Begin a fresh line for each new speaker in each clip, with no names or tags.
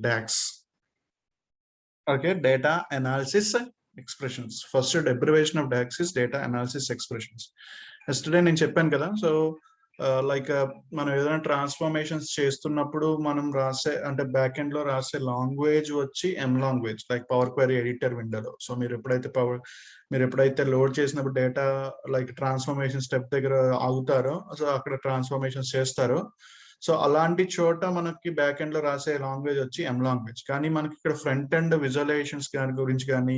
DAX. Okay, data analysis expressions. First abbreviation of DAX is data analysis expressions. Yesterday నేను చెప్పాను కదా, so like మనం ఏదైనా transformations చేస్తున్నప్పుడు మనం రాసే అంటే బ్యాక్ ఎండ్ లో రాసే లాంగ్వేజ్ వచ్చి M language, like power query editor విండోలో. సో మీరు ఎప్పుడైతే లోడ్ చేసినప్పుడు డేటా లైక్ ట్రాన్స్ఫర్మేషన్ స్టెప్ దగ్గర ఆగుతారో, సో అక్కడ ట్రాన్స్ఫర్మేషన్స్ చేస్తారో, సో అలాంటి చోట మనకి బ్యాక్ ఎండ్ లో రాసే లాంగ్వేజ్ వచ్చి ఎం లాంగ్వేజ్. కానీ మనకి ఇక్కడ ఫ్రంట్ ఎండ్ విజువలైజేషన్స్ గురించి కానీ,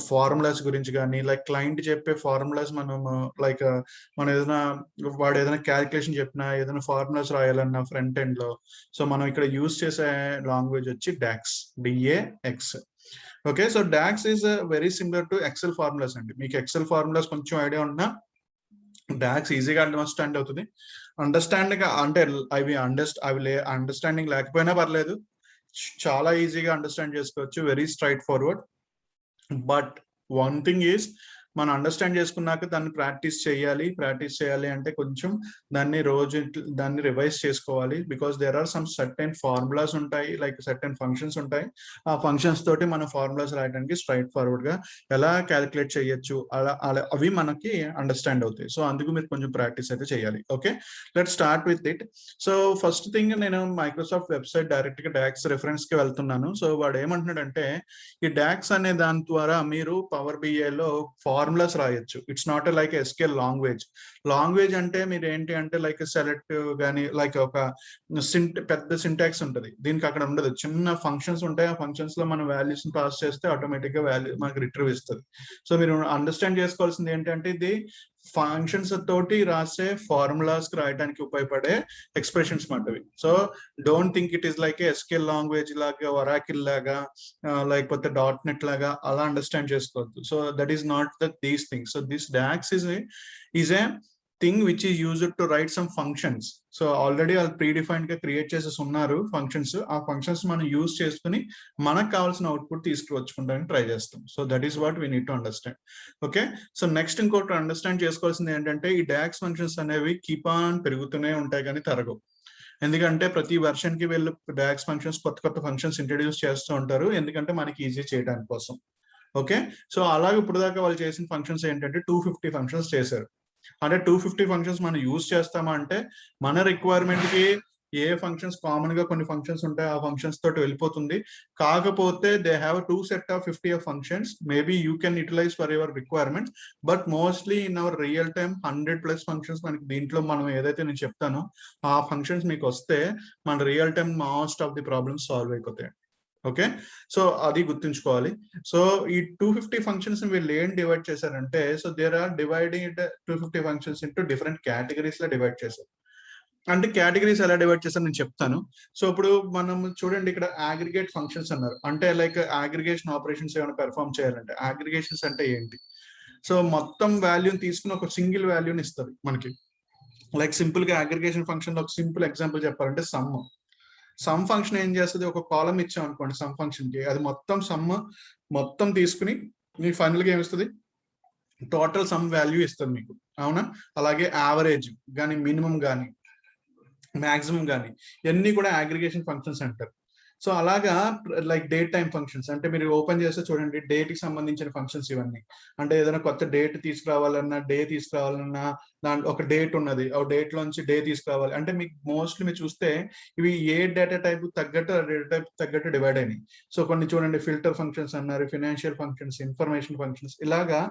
ఫార్ములాస్ గురించి కానీ, లైక్ క్లయింట్ చెప్పే ఫార్ములాస్ మనం లైక్ మనం వాడు ఏదైనా క్యాలిక్యులేషన్ చెప్పినా, ఏదైనా ఫార్ములాస్ రాయాలన్నా ఫ్రంట్ ఎండ్ లో, సో మనం ఇక్కడ యూజ్ చేసే లాంగ్వేజ్ వచ్చి DAX, DAX. Okay, so DAX is very similar to Excel formulas అండి. మీకు ఎక్సెల్ ఫార్ములాస్ కొంచెం ఐడియా ఉన్నా డాక్స్ ఈజీగా అండర్స్టాండ్ అవుతుంది. అండర్స్టాండింగ్ అంటే అవి అండర్స్టాండింగ్ లేకపోయినా పర్లేదు, చాలా ఈజీగా అండర్స్టాండ్ చేసుకోవచ్చు, very straightforward. But one thing is, మనం అండర్స్టాండ్ చేసుకున్నాక దాన్ని ప్రాక్టీస్ చేయాలి అంటే కొంచెం దాన్ని రివైజ్ చేసుకోవాలి. Because there are some certain formulas ఉంటాయి, లైక్ సర్టెన్ ఫంక్షన్స్ ఉంటాయి. ఆ ఫంక్షన్స్ తోటి మనం ఫార్ములాస్ రాయడానికి స్ట్రైట్ ఫార్వర్డ్ గా ఎలా క్యాలిక్యులేట్ చేయొచ్చు, అవి మనకి అండర్స్టాండ్ అవుతాయి. సో అందుకు మీరు కొంచెం ప్రాక్టీస్ అయితే చేయాలి. Okay, let start with it. So first thing, నేను మైక్రోసాఫ్ట్ వెబ్సైట్ డైరెక్ట్ గా డాక్స్ రెఫరెన్స్ కి వెళ్తున్నాను. సో వాడు ఏమంటున్నాడంటే, ఈ డాక్స్ అనే దాని ద్వారా మీరు పవర్ బిఐ లో ఫార్ములాస్ రాయొచ్చు. It's not like SQL language అంటే మీరు ఏంటి అంటే లైక్ సెలెక్ట్ కానీ, లైక్ ఒక పెద్ద సింటాక్స్ ఉంటుంది. దీనికి అక్కడ ఉండదు, చిన్న ఫంక్షన్స్ ఉంటాయి. ఆ ఫంక్షన్స్ లో మనం వాల్యూస్ పాస్ చేస్తే ఆటోమేటిక్ గా వాల్యూ మనకి రిట్రీవ్ ఇస్తుంది. సో మీరు అండర్స్టాండ్ చేసుకోవాల్సింది ఏంటంటే, ఇది ఫంక్షన్స్ తోటి రాసే ఫార్ములాస్ రాయడానికి ఉపయోగపడే ఎక్స్ప్రెషన్స్ మాటవి. So don't think it is like SQL language లాగా, వరాకిల్ లాగా, లేకపోతే .NET లాగా అలా అండర్స్టాండ్ చేసుకోవద్దు. So that is not these things. So this DAX is a thing which is used to write some functions. So already వాళ్ళు predefined గా create చేసేసి ఉన్నారు ఫంక్షన్స్. ఆ ఫంక్షన్స్ మనం యూజ్ చేసుకుని మనకు కావాల్సిన అవుట్పుట్ తీసుకువచ్చుకోవడానికి ట్రై చేస్తాం. So that is what we need to understand. Okay, so next ఇంకోటి అండర్స్టాండ్ చేసుకోవాల్సింది ఏంటంటే, ఈ DAX ఫంక్షన్స్ అనేవి కీప్ ఆన్ పెరుగుతూనే ఉంటాయి కానీ తరగవు. ఎందుకంటే ప్రతి వెర్షన్ కి వీళ్ళు DAX ఫంక్షన్స్ కొత్త ఫంక్షన్స్ ఇంట్రడ్యూస్ చేస్తూ ఉంటారు, ఎందుకంటే మనకి ఈజీ చేయడానికి కోసం. ఓకే, సో అలాగే ఇప్పుడు దాకా వాళ్ళు చేసిన ఫంక్షన్స్ ఏంటంటే 250 ఫంక్షన్స్ చేశారు. అంటే 250 ఫంక్షన్స్ మనం యూజ్ చేస్తామా అంటే, మన రిక్వైర్మెంట్ కి ఏ ఫంక్షన్స్ కామన్ గా కొన్ని ఫంక్షన్స్ ఉంటాయి, ఆ ఫంక్షన్స్ తోటి వెళ్ళిపోతుంది. కాకపోతే they have 2 set of 50 of functions. Maybe you can utilise for your requirements, but mostly in our real time 100+ functions మనకి దీంట్లో మనం ఏదైతే నేను చెప్తానో ఆ ఫంక్షన్స్ మీకు వస్తే మన real time most of the problems solve అయిపోతాయి. ఓకే, సో అది గుర్తుంచుకోవాలి. సో ఈ 250 ఫంక్షన్స్ వీళ్ళు ఏం డివైడ్ చేశారంటే, so there are dividing 250 functions into different categories లో డివైడ్ చేశారు. అంటే కేటగిరీస్ ఎలా డివైడ్ చేశారు నేను చెప్తాను. సో ఇప్పుడు మనం చూడండి, ఇక్కడ అగ్రిగేట్ ఫంక్షన్స్ అన్నారు. అంటే లైక్ అగ్రిగేషన్ ఆపరేషన్స్ ఏమైనా పెర్ఫార్మ్ చేయాలంటే, అగ్రిగేషన్స్ అంటే ఏంటి? సో మొత్తం వాల్యూని తీసుకుని ఒక సింగిల్ వాల్యూని ఇస్తారు మనకి. లైక్ సింపుల్ గా అగ్రిగేషన్ ఫంక్షన్ లో ఒక సింపుల్ ఎగ్జాంపుల్ చెప్పాలంటే సమ్ ఫంక్షన్ ఏం చేస్తుంది, ఒక కాలం ఇచ్చాం అనుకోండి సమ్ ఫంక్షన్ కి, అది మొత్తం తీసుకుని మీకు ఫైనల్ గా ఏమిస్తుంది, టోటల్ సమ్ వాల్యూ ఇస్తుంది మీకు. అవునా? అలాగే యావరేజ్ కానీ, మినిమం కానీ, మాక్సిమం కానీ, ఇవన్నీ కూడా అగ్రిగేషన్ ఫంక్షన్స్ అంటారు. సో అలాగా లైక్ డేట్ టైం ఫంక్షన్స్ అంటే మీరు ఓపెన్ చేస్తే చూడండి, డేట్ కి సంబంధించిన ఫంక్షన్స్ ఇవన్నీ. అంటే ఏదైనా కొత్త డేట్ తీసుకురావాలన్నా, డే తీసుకురావాలన్నా, దాంట్లో ఒక డేట్ ఉన్నది, ఆ డేట్ లోంచి డే తీసుకురావాలి అంటే మీకు మోస్ట్లీ మీరు చూస్తే ఇవి ఏ డేటా టైప్ తగ్గట్టు డివైడ్ అయినాయి. సో కొన్ని చూడండి, ఫిల్టర్ ఫంక్షన్స్ అన్నారు, ఫినాన్షియల్ ఫంక్షన్స్, ఇన్ఫర్మేషన్ ఫంక్షన్స్, ఇలాగా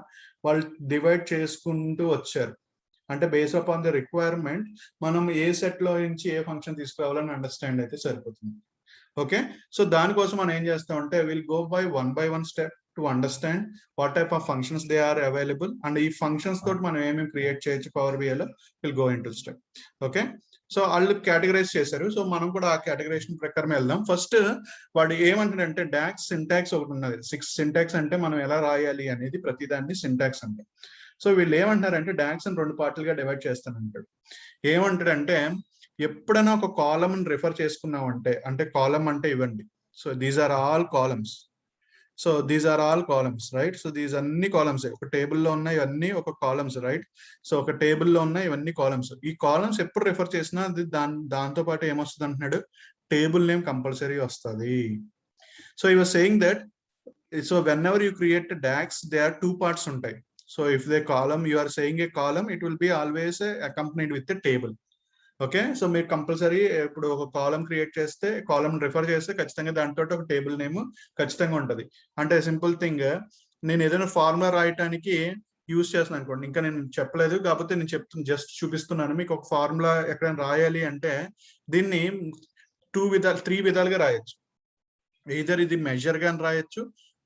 వాళ్ళు డివైడ్ చేసుకుంటూ వచ్చారు. అంటే బేస్ ఆన్ ద రిక్వైర్మెంట్ మనం ఏ సెట్ లో నుంచి ఏ ఫంక్షన్ తీసుకురావాలని అండర్స్టాండ్ అయితే సరిపోతుంది. ఓకే, సో దానికోసం మనం ఏం చేస్తామంటే, will go by one step to understand what type of functions they are available, and ఈ ఫంక్షన్స్ తోటి మనం ఏమేమి క్రియేట్ చేయొచ్చు పవర్ బిఐలో, will go in two step. Okay, so వాళ్ళు కేటగరైజ్ చేశారు. సో మనం కూడా ఆ కేటగరైజేషన్ ప్రకారం వెళ్దాం. ఫస్ట్ వాడు ఏమంటాడంటే, డాక్స్ సింటాక్స్ ఒకటి ఉన్నది. 6 సింటాక్స్ అంటే మనం ఎలా రాయాలి అనేది ప్రతిదాన్ని సింటాక్స్ అంటే. సో వీళ్ళు ఏమంటారంటే, డాక్స్ అని 2 పార్ట్లుగా డివైడ్ చేస్తానంటాడు. ఏమంటాడంటే, ఎప్పుడైనా ఒక కాలమ్ రిఫర్ చేసుకున్నామంటే, అంటే కాలమ్ అంటే ఇవ్వండి, so these are all columns. So these are all columns, right? So these అన్ని కాలమ్స్, ఒక టేబుల్లో ఉన్నాయి ఇవన్నీ ఒక కాలమ్స్, రైట్? సో ఒక టేబుల్లో ఉన్నాయి ఇవన్నీ కాలమ్స్. ఈ కాలమ్స్ ఎప్పుడు రిఫర్ చేసినా అది దాంతో పాటు ఏమొస్తుంది అంటున్నాడు, టేబుల్ నేమ్ కంపల్సరీ వస్తుంది. So you are saying that so whenever you create a DAX, there are two parts ఉంటాయి. So if the column, you are saying a column, it will be always accompanied with a table. Okay, so మీరు compulsory ఇప్పుడు ఒక కాలం create చేస్తే, కాలం refer చేస్తే ఖచ్చితంగా దాంతో ఒక table name ఖచ్చితంగా ఉంటుంది. అంటే సింపుల్ థింగ్, నేను ఏదైనా ఫార్ములా రాయటానికి యూజ్ చేస్తున్నాను అనుకోండి, ఇంకా నేను చెప్పలేదు కాకపోతే నేను చెప్తున్నాను, జస్ట్ చూపిస్తున్నాను మీకు. ఒక ఫార్ములా ఎక్కడైనా రాయాలి అంటే దీన్ని 3 విధాలుగా రాయొచ్చు. ఈధర్ ఇది మెజర్ గా రాయొచ్చు,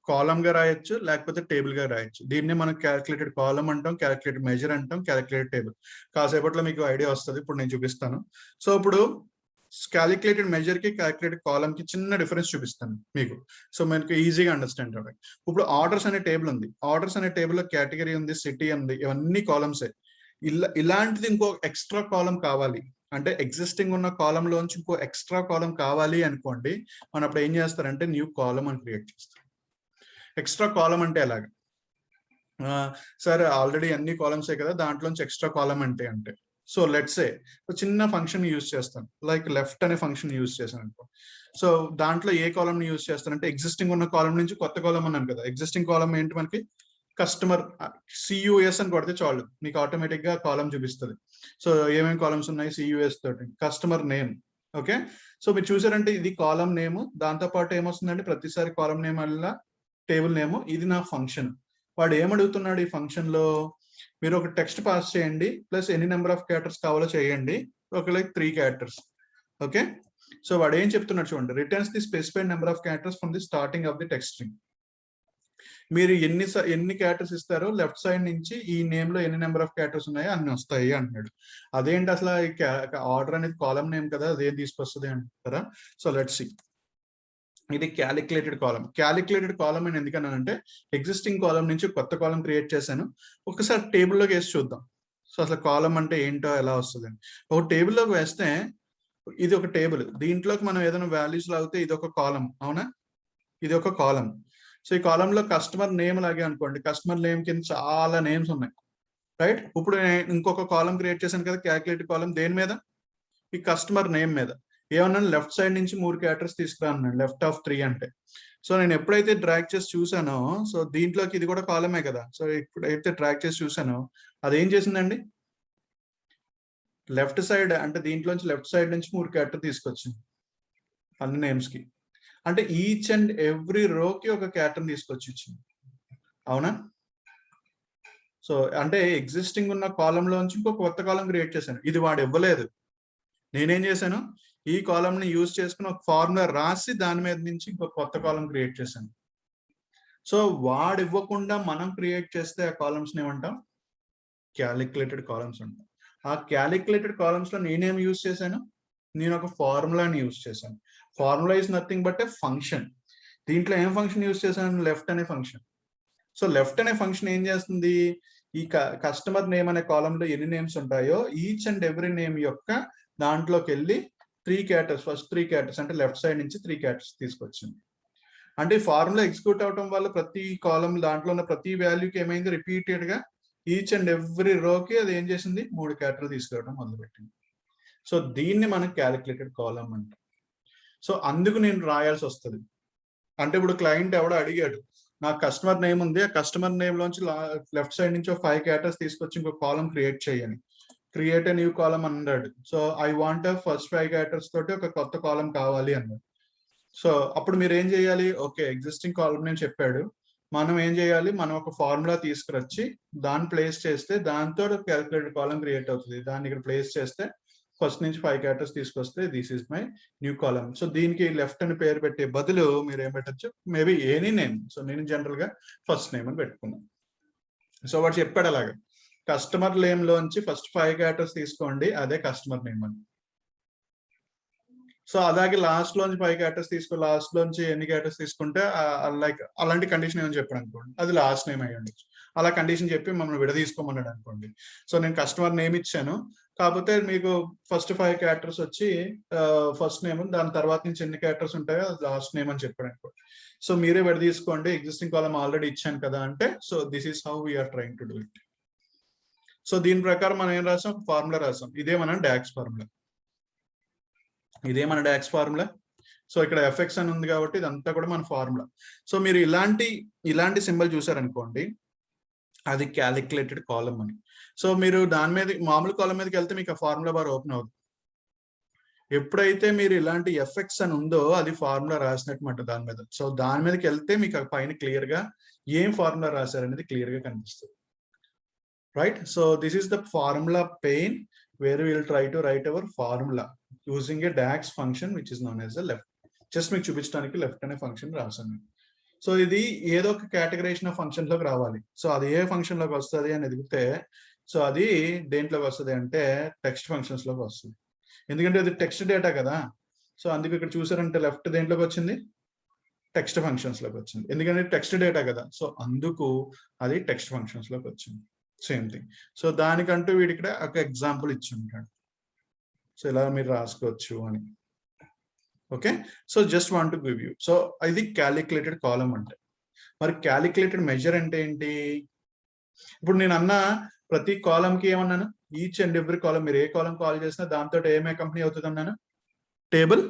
కాలమ్ గా రాయొచ్చు, లేకపోతే టేబుల్ గా రాయొచ్చు. దీన్ని మనం క్యాలిక్యులేటెడ్ కాలమ్ అంటాం, క్యాలిక్యులేటెడ్ మెజర్ అంటాం, క్యాలిక్యులేటెడ్ టేబుల్. కాసేపట్లో మీకు ఐడియా వస్తుంది, ఇప్పుడు నేను చూపిస్తాను. సో ఇప్పుడు క్యాలిక్యులేటెడ్ మెజర్ కి క్యాలిక్యులేటెడ్ కాలమ్ కి చిన్న డిఫరెన్స్ చూపిస్తాను మీకు, సో మనకి ఈజీగా అండర్స్టాండ్ అవ్వాలి. ఇప్పుడు ఆర్డర్స్ అనే టేబుల్ ఉంది, ఆర్డర్స్ అనే టేబుల్ లో కేటగిరీ ఉంది, సిటీ ఉంది, ఇవన్నీ కాలమ్సే. ఇలాంటిది ఇంకో ఎక్స్ట్రా కాలమ్ కావాలి అంటే, ఎగ్జిస్టింగ్ ఉన్న కాలమ్ లోంచి ఇంకో ఎక్స్ట్రా కాలమ్ కావాలి అనుకోండి, మనం అప్పుడు ఏం చేస్తారంటే న్యూ కాలమ్ అని క్రియేట్ చేస్తాం. ఎక్స్ట్రా కాలమ్ అంటే ఎలాగ సార్, ఆల్రెడీ అన్ని కాలమ్సే కదా, దాంట్లోంచి ఎక్స్ట్రా కాలమ్ అంటే సో లెట్స్ సే చిన్న ఫంక్షన్ యూజ్ చేస్తాను, లైక్ లెఫ్ట్ అనే ఫంక్షన్ యూజ్ చేశాను అనుకో. సో దాంట్లో ఏ కాలమ్ ని యూజ్ చేస్తానంటే, ఎగ్జిస్టింగ్ ఉన్న కాలమ్ నుంచి కొత్త కాలమ్ అన్నాను కదా, ఎగ్జిస్టింగ్ కాలమ్ ఏంటి మనకి, కస్టమర్ సియుఎస్ అని కొడితే చాలు మీకు ఆటోమేటిక్ గా కాలమ్ చూపిస్తుంది. సో ఏమేమి కాలమ్స్ ఉన్నాయి సియుఎస్ తోటి, కస్టమర్ నేమ్. ఓకే, సో మీరు చూసారంటే ఇది కాలమ్ నేమ్, దాంతో పాటు ఏమొస్తుందంటే ప్రతిసారి కాలమ్ నేమ్ వల్ల టేబుల్ నేమ్. ఇది నా ఫంక్షన్. వాడు ఏమడుగుతున్నాడు ఈ ఫంక్షన్ లో, మీరు ఒక టెక్స్ట్ పాస్ చేయండి, ప్లస్ ఎన్ని నెంబర్ ఆఫ్ క్యారెక్టర్స్ కావాలో చేయండి, ఒక లైక్ 3 క్యారెక్టర్స్. ఓకే, సో వాడు ఏం చెప్తున్నాడు చూడండి, returns the specified number of characters from the starting of the text string. మీరు ఎన్ని క్యారెక్టర్స్ ఇస్తారో లెఫ్ట్ సైడ్ నుంచి ఈ నేమ్ లో ఎన్ని నెంబర్ ఆఫ్ క్యారెక్టర్స్ ఉన్నాయో అన్ని వస్తాయి అంటున్నాడు. అదేంటి అసలు ఆర్డర్ అనేది కాలమ్ నేమ్ కదా, అదేం తీసుకొస్తుంది అంటారా? So let's see. ఇది క్యాలిక్యులేటెడ్ కాలమ్. క్యాలిక్యులేటెడ్ కాలమ్ అని ఎందుకన్నానంటే, ఎగ్జిస్టింగ్ కాలమ్ నుంచి కొత్త కాలమ్ క్రియేట్ చేశాను. ఒకసారి టేబుల్లోకి వేసి చూద్దాం, సో అసలు కాలమ్ అంటే ఏంటో ఎలా వస్తుంది. ఒక టేబుల్లోకి వేస్తే ఇది ఒక టేబుల్, దీంట్లోకి మనం ఏదైనా వాల్యూస్ లాగితే ఇది ఒక కాలమ్, అవునా? ఇది ఒక కాలమ్. సో ఈ కాలమ్ లో కస్టమర్ నేమ్ లాగే అనుకోండి, కస్టమర్ నేమ్ కింద చాలా నేమ్స్ ఉన్నాయి, రైట్? ఇప్పుడు నేను ఇంకొక కాలమ్ క్రియేట్ చేశాను కదా, క్యాలిక్యులేటెడ్ కాలమ్, దేని మీద? ఈ కస్టమర్ నేమ్ మీద. ఏమన్నా లెఫ్ట్ సైడ్ నుంచి 3 క్యారెక్టర్స్ తీసుకురా అన్నాడు, లెఫ్ట్ ఆఫ్ 3 అంటే. సో నేను ఎప్పుడైతే డ్రాగ్ చేసి చూసానో, సో దీంట్లోకి ఇది కూడా కాలమే కదా, సో ఎప్పుడైతే డ్రాగ్ చేసి చూసానో అదేం చేసిందండి, లెఫ్ట్ సైడ్ అంటే దీంట్లోంచి లెఫ్ట్ సైడ్ నుంచి 3 క్యారెక్టర్ తీసుకొచ్చింది అన్ని నేమ్స్ కి. అంటే ఈచ్ అండ్ ఎవ్రీ రోకి ఒక క్యారెక్టర్ తీసుకొచ్చి ఇచ్చింది, అవునా? సో అంటే ఎగ్జిస్టింగ్ ఉన్న కాలమ్ లోంచి ఇంకో కొత్త కాలం క్రియేట్ చేశాను. ఇది వాడు ఇవ్వలేదు, నేనేం చేశాను, ఈ కాలమ్ ని యూజ్ చేసుకుని ఒక ఫార్ములా రాసి దాని మీద నుంచి ఇంకొక కొత్త కాలం క్రియేట్ చేశాను. సో వాడు ఇవ్వకుండా మనం క్రియేట్ చేస్తే ఆ కాలమ్స్ ని ఏమంటాం, క్యాలిక్యులేటెడ్ కాలమ్స్ అంటాం. ఆ క్యాలిక్యులేటెడ్ కాలమ్స్ లో నేనేం యూజ్ చేశాను, నేను ఒక ఫార్ములాని యూజ్ చేశాను. Formula is nothing but A function. దీంట్లో ఏం ఫంక్షన్ యూజ్ చేశాను, లెఫ్ట్ అనే ఫంక్షన్. సో లెఫ్ట్ అనే ఫంక్షన్ ఏం చేస్తుంది, ఈ కస్టమర్ నేమ్ అనే కాలంలో ఎన్ని నేమ్స్ ఉంటాయో ఈచ్ అండ్ ఎవ్రీ నేమ్ యొక్క దాంట్లోకి వెళ్ళి 3 క్యారెక్టర్స్, ఫస్ట్ 3 క్యారెక్టర్స్ అంటే లెఫ్ట్ సైడ్ నుంచి 3 క్యారెక్టర్స్ తీసుకొచ్చింది. అంటే ఫార్ములా ఎగ్జిక్యూట్ అవడం వల్ల ప్రతి కాలం దాంట్లో ఉన్న ప్రతి వాల్యూకి ఏమైంది, రిపీటెడ్ గా ఈచ్ అండ్ ఎవ్రీ రోకి అది ఏం చేసింది, 3 క్యారెక్టర్లు తీసుకురావడం మొదలుపెట్టింది. సో దీన్ని మనం క్యాలిక్యులేటెడ్ కాలం అంటాం. సో అందుకు నేను రాయాల్సి వస్తుంది. అంటే ఇప్పుడు క్లయింట్ ఎవడో అడిగాడు, నాకు కస్టమర్ నేమ్ ఉంది, ఆ కస్టమర్ నేమ్ లోంచి లెఫ్ట్ సైడ్ నుంచి 5 క్యారెక్టర్స్ తీసుకొచ్చి ఇంకో కాలం క్రియేట్ చేయని, క్రియేట్ ఎ న్యూ కాలం అన్నాడు. So I want first 5 characters తోటి ఒక కొత్త కాలం కావాలి అన్నాడు. సో అప్పుడు మీరు ఏం చేయాలి, ఓకే ఎగ్జిస్టింగ్ కాలం నేమ్ చెప్పాడు, మనం ఏం చేయాలి, మనం ఒక ఫార్ములా తీసుకురొచ్చి దాన్ని ప్లేస్ చేస్తే దాంతో క్యాలిక్యులేటెడ్ కాలం క్రియేట్ అవుతుంది. దాన్ని ఇక్కడ ప్లేస్ చేస్తే ఫస్ట్ నుంచి 5 క్యారెక్టర్స్ తీసుకొస్తే this is my new column. So దీనికి లెఫ్ట్ అని పేరు పెట్టే బదులు మీరు ఏం పెట్టచ్చు, మేబీ ఎనీ నేమ్. సో నేను జనరల్ గా ఫస్ట్ నేమ్ అని పెట్టుకున్నాను. సో వాడు చెప్పాడు అలాగా, కస్టమర్ నేమ్ లోంచి ఫస్ట్ 5 క్యారెక్టర్స్ తీసుకోండి, అదే కస్టమర్ నేమ్ అని. సో అలాగే లాస్ట్ లోంచి 5 క్యారెక్టర్స్ తీసుకో, లాస్ట్ లోంచి ఎన్ని క్యారెక్టర్స్ తీసుకుంటే లైక్ అలాంటి కండిషన్ ఏమని చెప్పాడు అనుకోండి, అది లాస్ట్ నేమ్ అయ్యి ఉండొచ్చు. అలా కండిషన్ చెప్పి మమ్మల్ని విడదీసుకోమన్నాడు అనుకోండి. సో నేను కస్టమర్ నేమ్ ఇచ్చాను, కాకపోతే మీకు ఫస్ట్ 5 క్యారెక్టర్స్ వచ్చి ఫస్ట్ నేమ్, దాని తర్వాత నుంచి ఎన్ని క్యారెక్టర్స్ ఉంటాయో అది లాస్ట్ నేమ్ అని చెప్పాడు అనుకోండి. సో మీరే విడదీసుకోండి, ఎగ్జిస్టింగ్ కాలం ఆల్రెడీ ఇచ్చాను కదా అంటే, so this is how we are trying to do it. So దీని ప్రకారం మనం ఏం రాసాం, ఫార్ములా రాసాం, ఇదే మనం డాక్స్ ఫార్ములా. ఇదే మన డాక్స్ ఫార్ములా. సో ఇక్కడ ఎఫ్ఎక్స్ అని ఉంది కాబట్టి ఇదంతా కూడా మన ఫార్ములా. సో మీరు ఇలాంటి సింబల్ చూసారనుకోండి, అది క్యాలిక్యులేటెడ్ కాలం అని. సో మీరు దాని మీద మామూలు కాలం మీదకి వెళ్తే మీకు ఆ ఫార్ములా బార్ ఓపెన్ అవుతుంది. ఎప్పుడైతే మీరు ఇలాంటి ఎఫెక్ట్స్ అని ఉందో అది ఫార్ములా రాసినట్టు దాని మీద. సో దాని మీదకి వెళ్తే మీకు ఆ పైన క్లియర్ గా ఏం ఫార్ములా రాశారనేది క్లియర్ గా కనిపిస్తుంది, right? So this is the formula pane where will try to write our formula using a DAX function which is known as the left. Just మీకు చూపించడానికి లెఫ్ట్ అనే ఫంక్షన్ రాశాను. సో ఇది ఏదో ఒక కేటగరైజేషన్ ఆఫ్ ఫంక్షన్ లోకి రావాలి. So అది ఏ ఫంక్షన్ లోకి వస్తుంది అని ఎదిగితే, సో అది దేంట్లోకి వస్తుంది అంటే టెక్స్ట్ ఫంక్షన్స్ లోకి వస్తుంది. ఎందుకంటే అది టెక్స్ట్ డేటా కదా. సో అందుకు ఇక్కడ చూసారంటే లెఫ్ట్ దేంట్లోకి వచ్చింది, టెక్స్ట్ ఫంక్షన్స్ లోకి వచ్చింది. ఎందుకంటే టెక్స్ట్ డేటా కదా, సో అందుకు అది టెక్స్ట్ ఫంక్షన్స్ లోకి వచ్చింది. Same thing. సో దానికంటూ వీడి ఇక్కడ ఒక ఎగ్జాంపుల్ ఇచ్చి ఉంటాడు. సో ఇలా మీరు రాసుకోవచ్చు అని. Okay, so just want to give you. So ఇది క్యాలిక్యులేటెడ్ కాలం అంటే. మరి క్యాలిక్యులేటెడ్ మెజర్ అంటే ఏంటి? ఇప్పుడు నేను అన్న ప్రతి కాలం కి ఏమన్నాను, ఈచ్ అండ్ ఎవ్రీ కాలం, మీరు ఏ కాలం కాల్ చేసినా దాంతో ఏం అకంపెనీ అవుతుంది అన్నాను, టేబుల్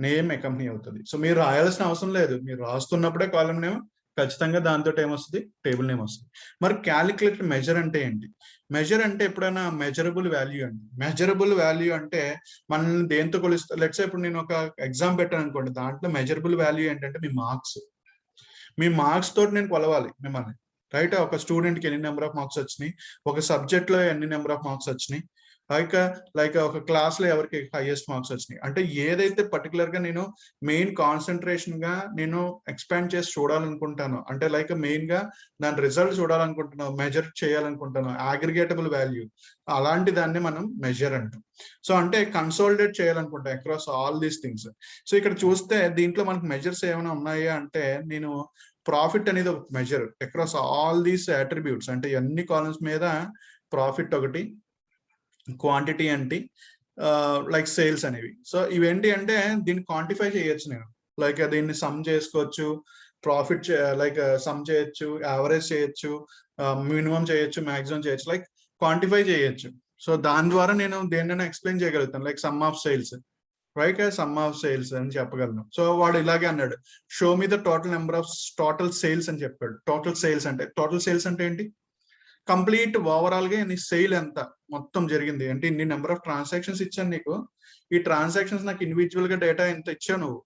నేమ్ అకంపెనీ అవుతుంది. సో మీరు రాయాల్సిన అవసరం లేదు, మీరు రాస్తున్నప్పుడే కాలం నేమ్ ఖచ్చితంగా దాంతో ఏమొస్తుంది, టేబుల్ నేమ్ వస్తుంది. మరి క్యాలిక్యులేటెడ్ మెజర్ అంటే ఏంటి? మెజర్ అంటే ఎప్పుడైనా మెజరబుల్ వాల్యూ అండి. మెజరబుల్ వాల్యూ అంటే మనల్ని దేంతో కొలుస్తారు? లెట్స్ ఇప్పుడు నేను ఒక ఎగ్జామ్ పెట్టాను అనుకోండి, దాంట్లో మెజరబుల్ వాల్యూ ఏంటంటే మీ మార్క్స్. మీ మార్క్స్ తోటి నేను కొలవాలి మిమ్మల్ని, రైట్? ఒక స్టూడెంట్ కి ఎన్ని నెంబర్ ఆఫ్ మార్క్స్ వచ్చినాయి, ఒక సబ్జెక్ట్ లో ఎన్ని నెంబర్ ఆఫ్ మార్క్స్ వచ్చినాయి, లైక్ ఒక క్లాస్ లో ఎవరికి హైయెస్ట్ మార్క్స్ వచ్చినాయి, అంటే ఏదైతే పర్టికులర్ గా నేను మెయిన్ కాన్సన్ట్రేషన్ గా నేను ఎక్స్పాండ్ చేసి చూడాలనుకుంటాను, అంటే లైక్ మెయిన్ గా దాని రిజల్ట్ చూడాలనుకుంటున్నాను, మెజర్ చేయాలనుకుంటాను, అగ్రిగేటబుల్ వాల్యూ, అలాంటి దాన్ని మనం మెజర్ అంటాం. సో అంటే కన్సాలిడేట్ చేయాలనుకుంటాం across all these things. So ఇక్కడ చూస్తే దీంట్లో మనకు మెజర్స్ ఏమైనా ఉన్నాయా అంటే, నేను ప్రాఫిట్ అనేది ఒక measure across all these attributes, అంటే అన్ని కాలమ్స్ మీద ప్రాఫిట్ ఒకటి, క్వాంటిటీ అంటే లైక్ సేల్స్ అనేవి. సో ఇవేంటి అంటే దీన్ని క్వాంటిఫై చేయొచ్చు నేను, లైక్ దీన్ని సమ్ చేసుకోవచ్చు, ప్రాఫిట్ లైక్ సమ్ చేయొచ్చు, యావరేజ్ చేయొచ్చు, మినిమం చేయొచ్చు, మాక్సిమం చేయొచ్చు, లైక్ క్వాంటిఫై చేయొచ్చు. సో దాని ద్వారా నేను దేన్నైనా ఎక్స్ప్లెయిన్ చేయగలుగుతాను, like some of sales, right? Some of sales అని చెప్పగలను. సో వాడు ఇలాగే అన్నాడు, show me the total number of total sales అని చెప్పాడు. టోటల్ సేల్స్ అంటే ఏంటి? కంప్లీట్ ఓవరాల్ గా నీ సేల్ ఎంత మొత్తం జరిగింది అంటే ఇన్ని నెంబర్ ఆఫ్ ట్రాన్సాక్షన్స్ ఇచ్చాను నీకు, ఈ ట్రాన్సాక్షన్స్ నాకు ఇండివిజువల్ గా డేటా ఎంత ఇచ్చావు నువ్వు,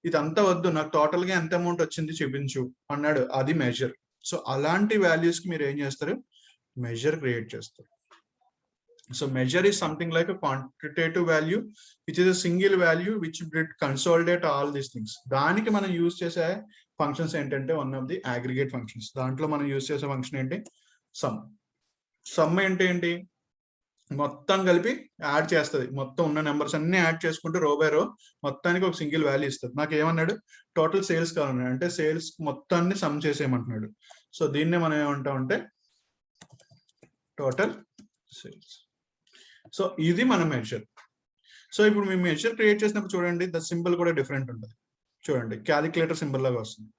ఇదంతా వద్దు, నాకు టోటల్ గా ఎంత అమౌంట్ వచ్చింది చూపించు అన్నాడు, అది మెజర్. సో అలాంటి వాల్యూస్ కి మీరు ఏం చేస్తారు, మెజర్ క్రియేట్ చేస్తారు. So measure is something like a quantitative value which is a single value which would consolidate all these things. దానికి మనం యూజ్ చేసే ఫంక్షన్స్ ఏంటంటే one of the aggregate functions. దాంట్లో మనం యూజ్ చేసే ఫంక్షన్ ఏంటి, సమ్. సమ్ అంటే ఏంటి, మొత్తం కలిపి యాడ్ చేస్తుంది, మొత్తం ఉన్న నెంబర్స్ అన్ని యాడ్ చేసుకుంటూ రో బై రో మొత్తానికి ఒక సింగిల్ వాల్యూ ఇస్తుంది. నాకు ఏమన్నాడు, టోటల్ సేల్స్ కావాలన్నాడు, అంటే సేల్స్ మొత్తాన్ని సమ్ చేసేయమంటున్నాడు. సో దీన్నే మనం ఏమంటామంటే టోటల్ సేల్స్. సో ఇది మన మెజర్. సో ఇప్పుడు మేము మెజర్ క్రియేట్ చేసినప్పుడు చూడండి, ద సింబల్ కూడా డిఫరెంట్ ఉంటుంది. చూడండి క్యాలిక్యులేటర్ సింబల్ లాగా వస్తుంది.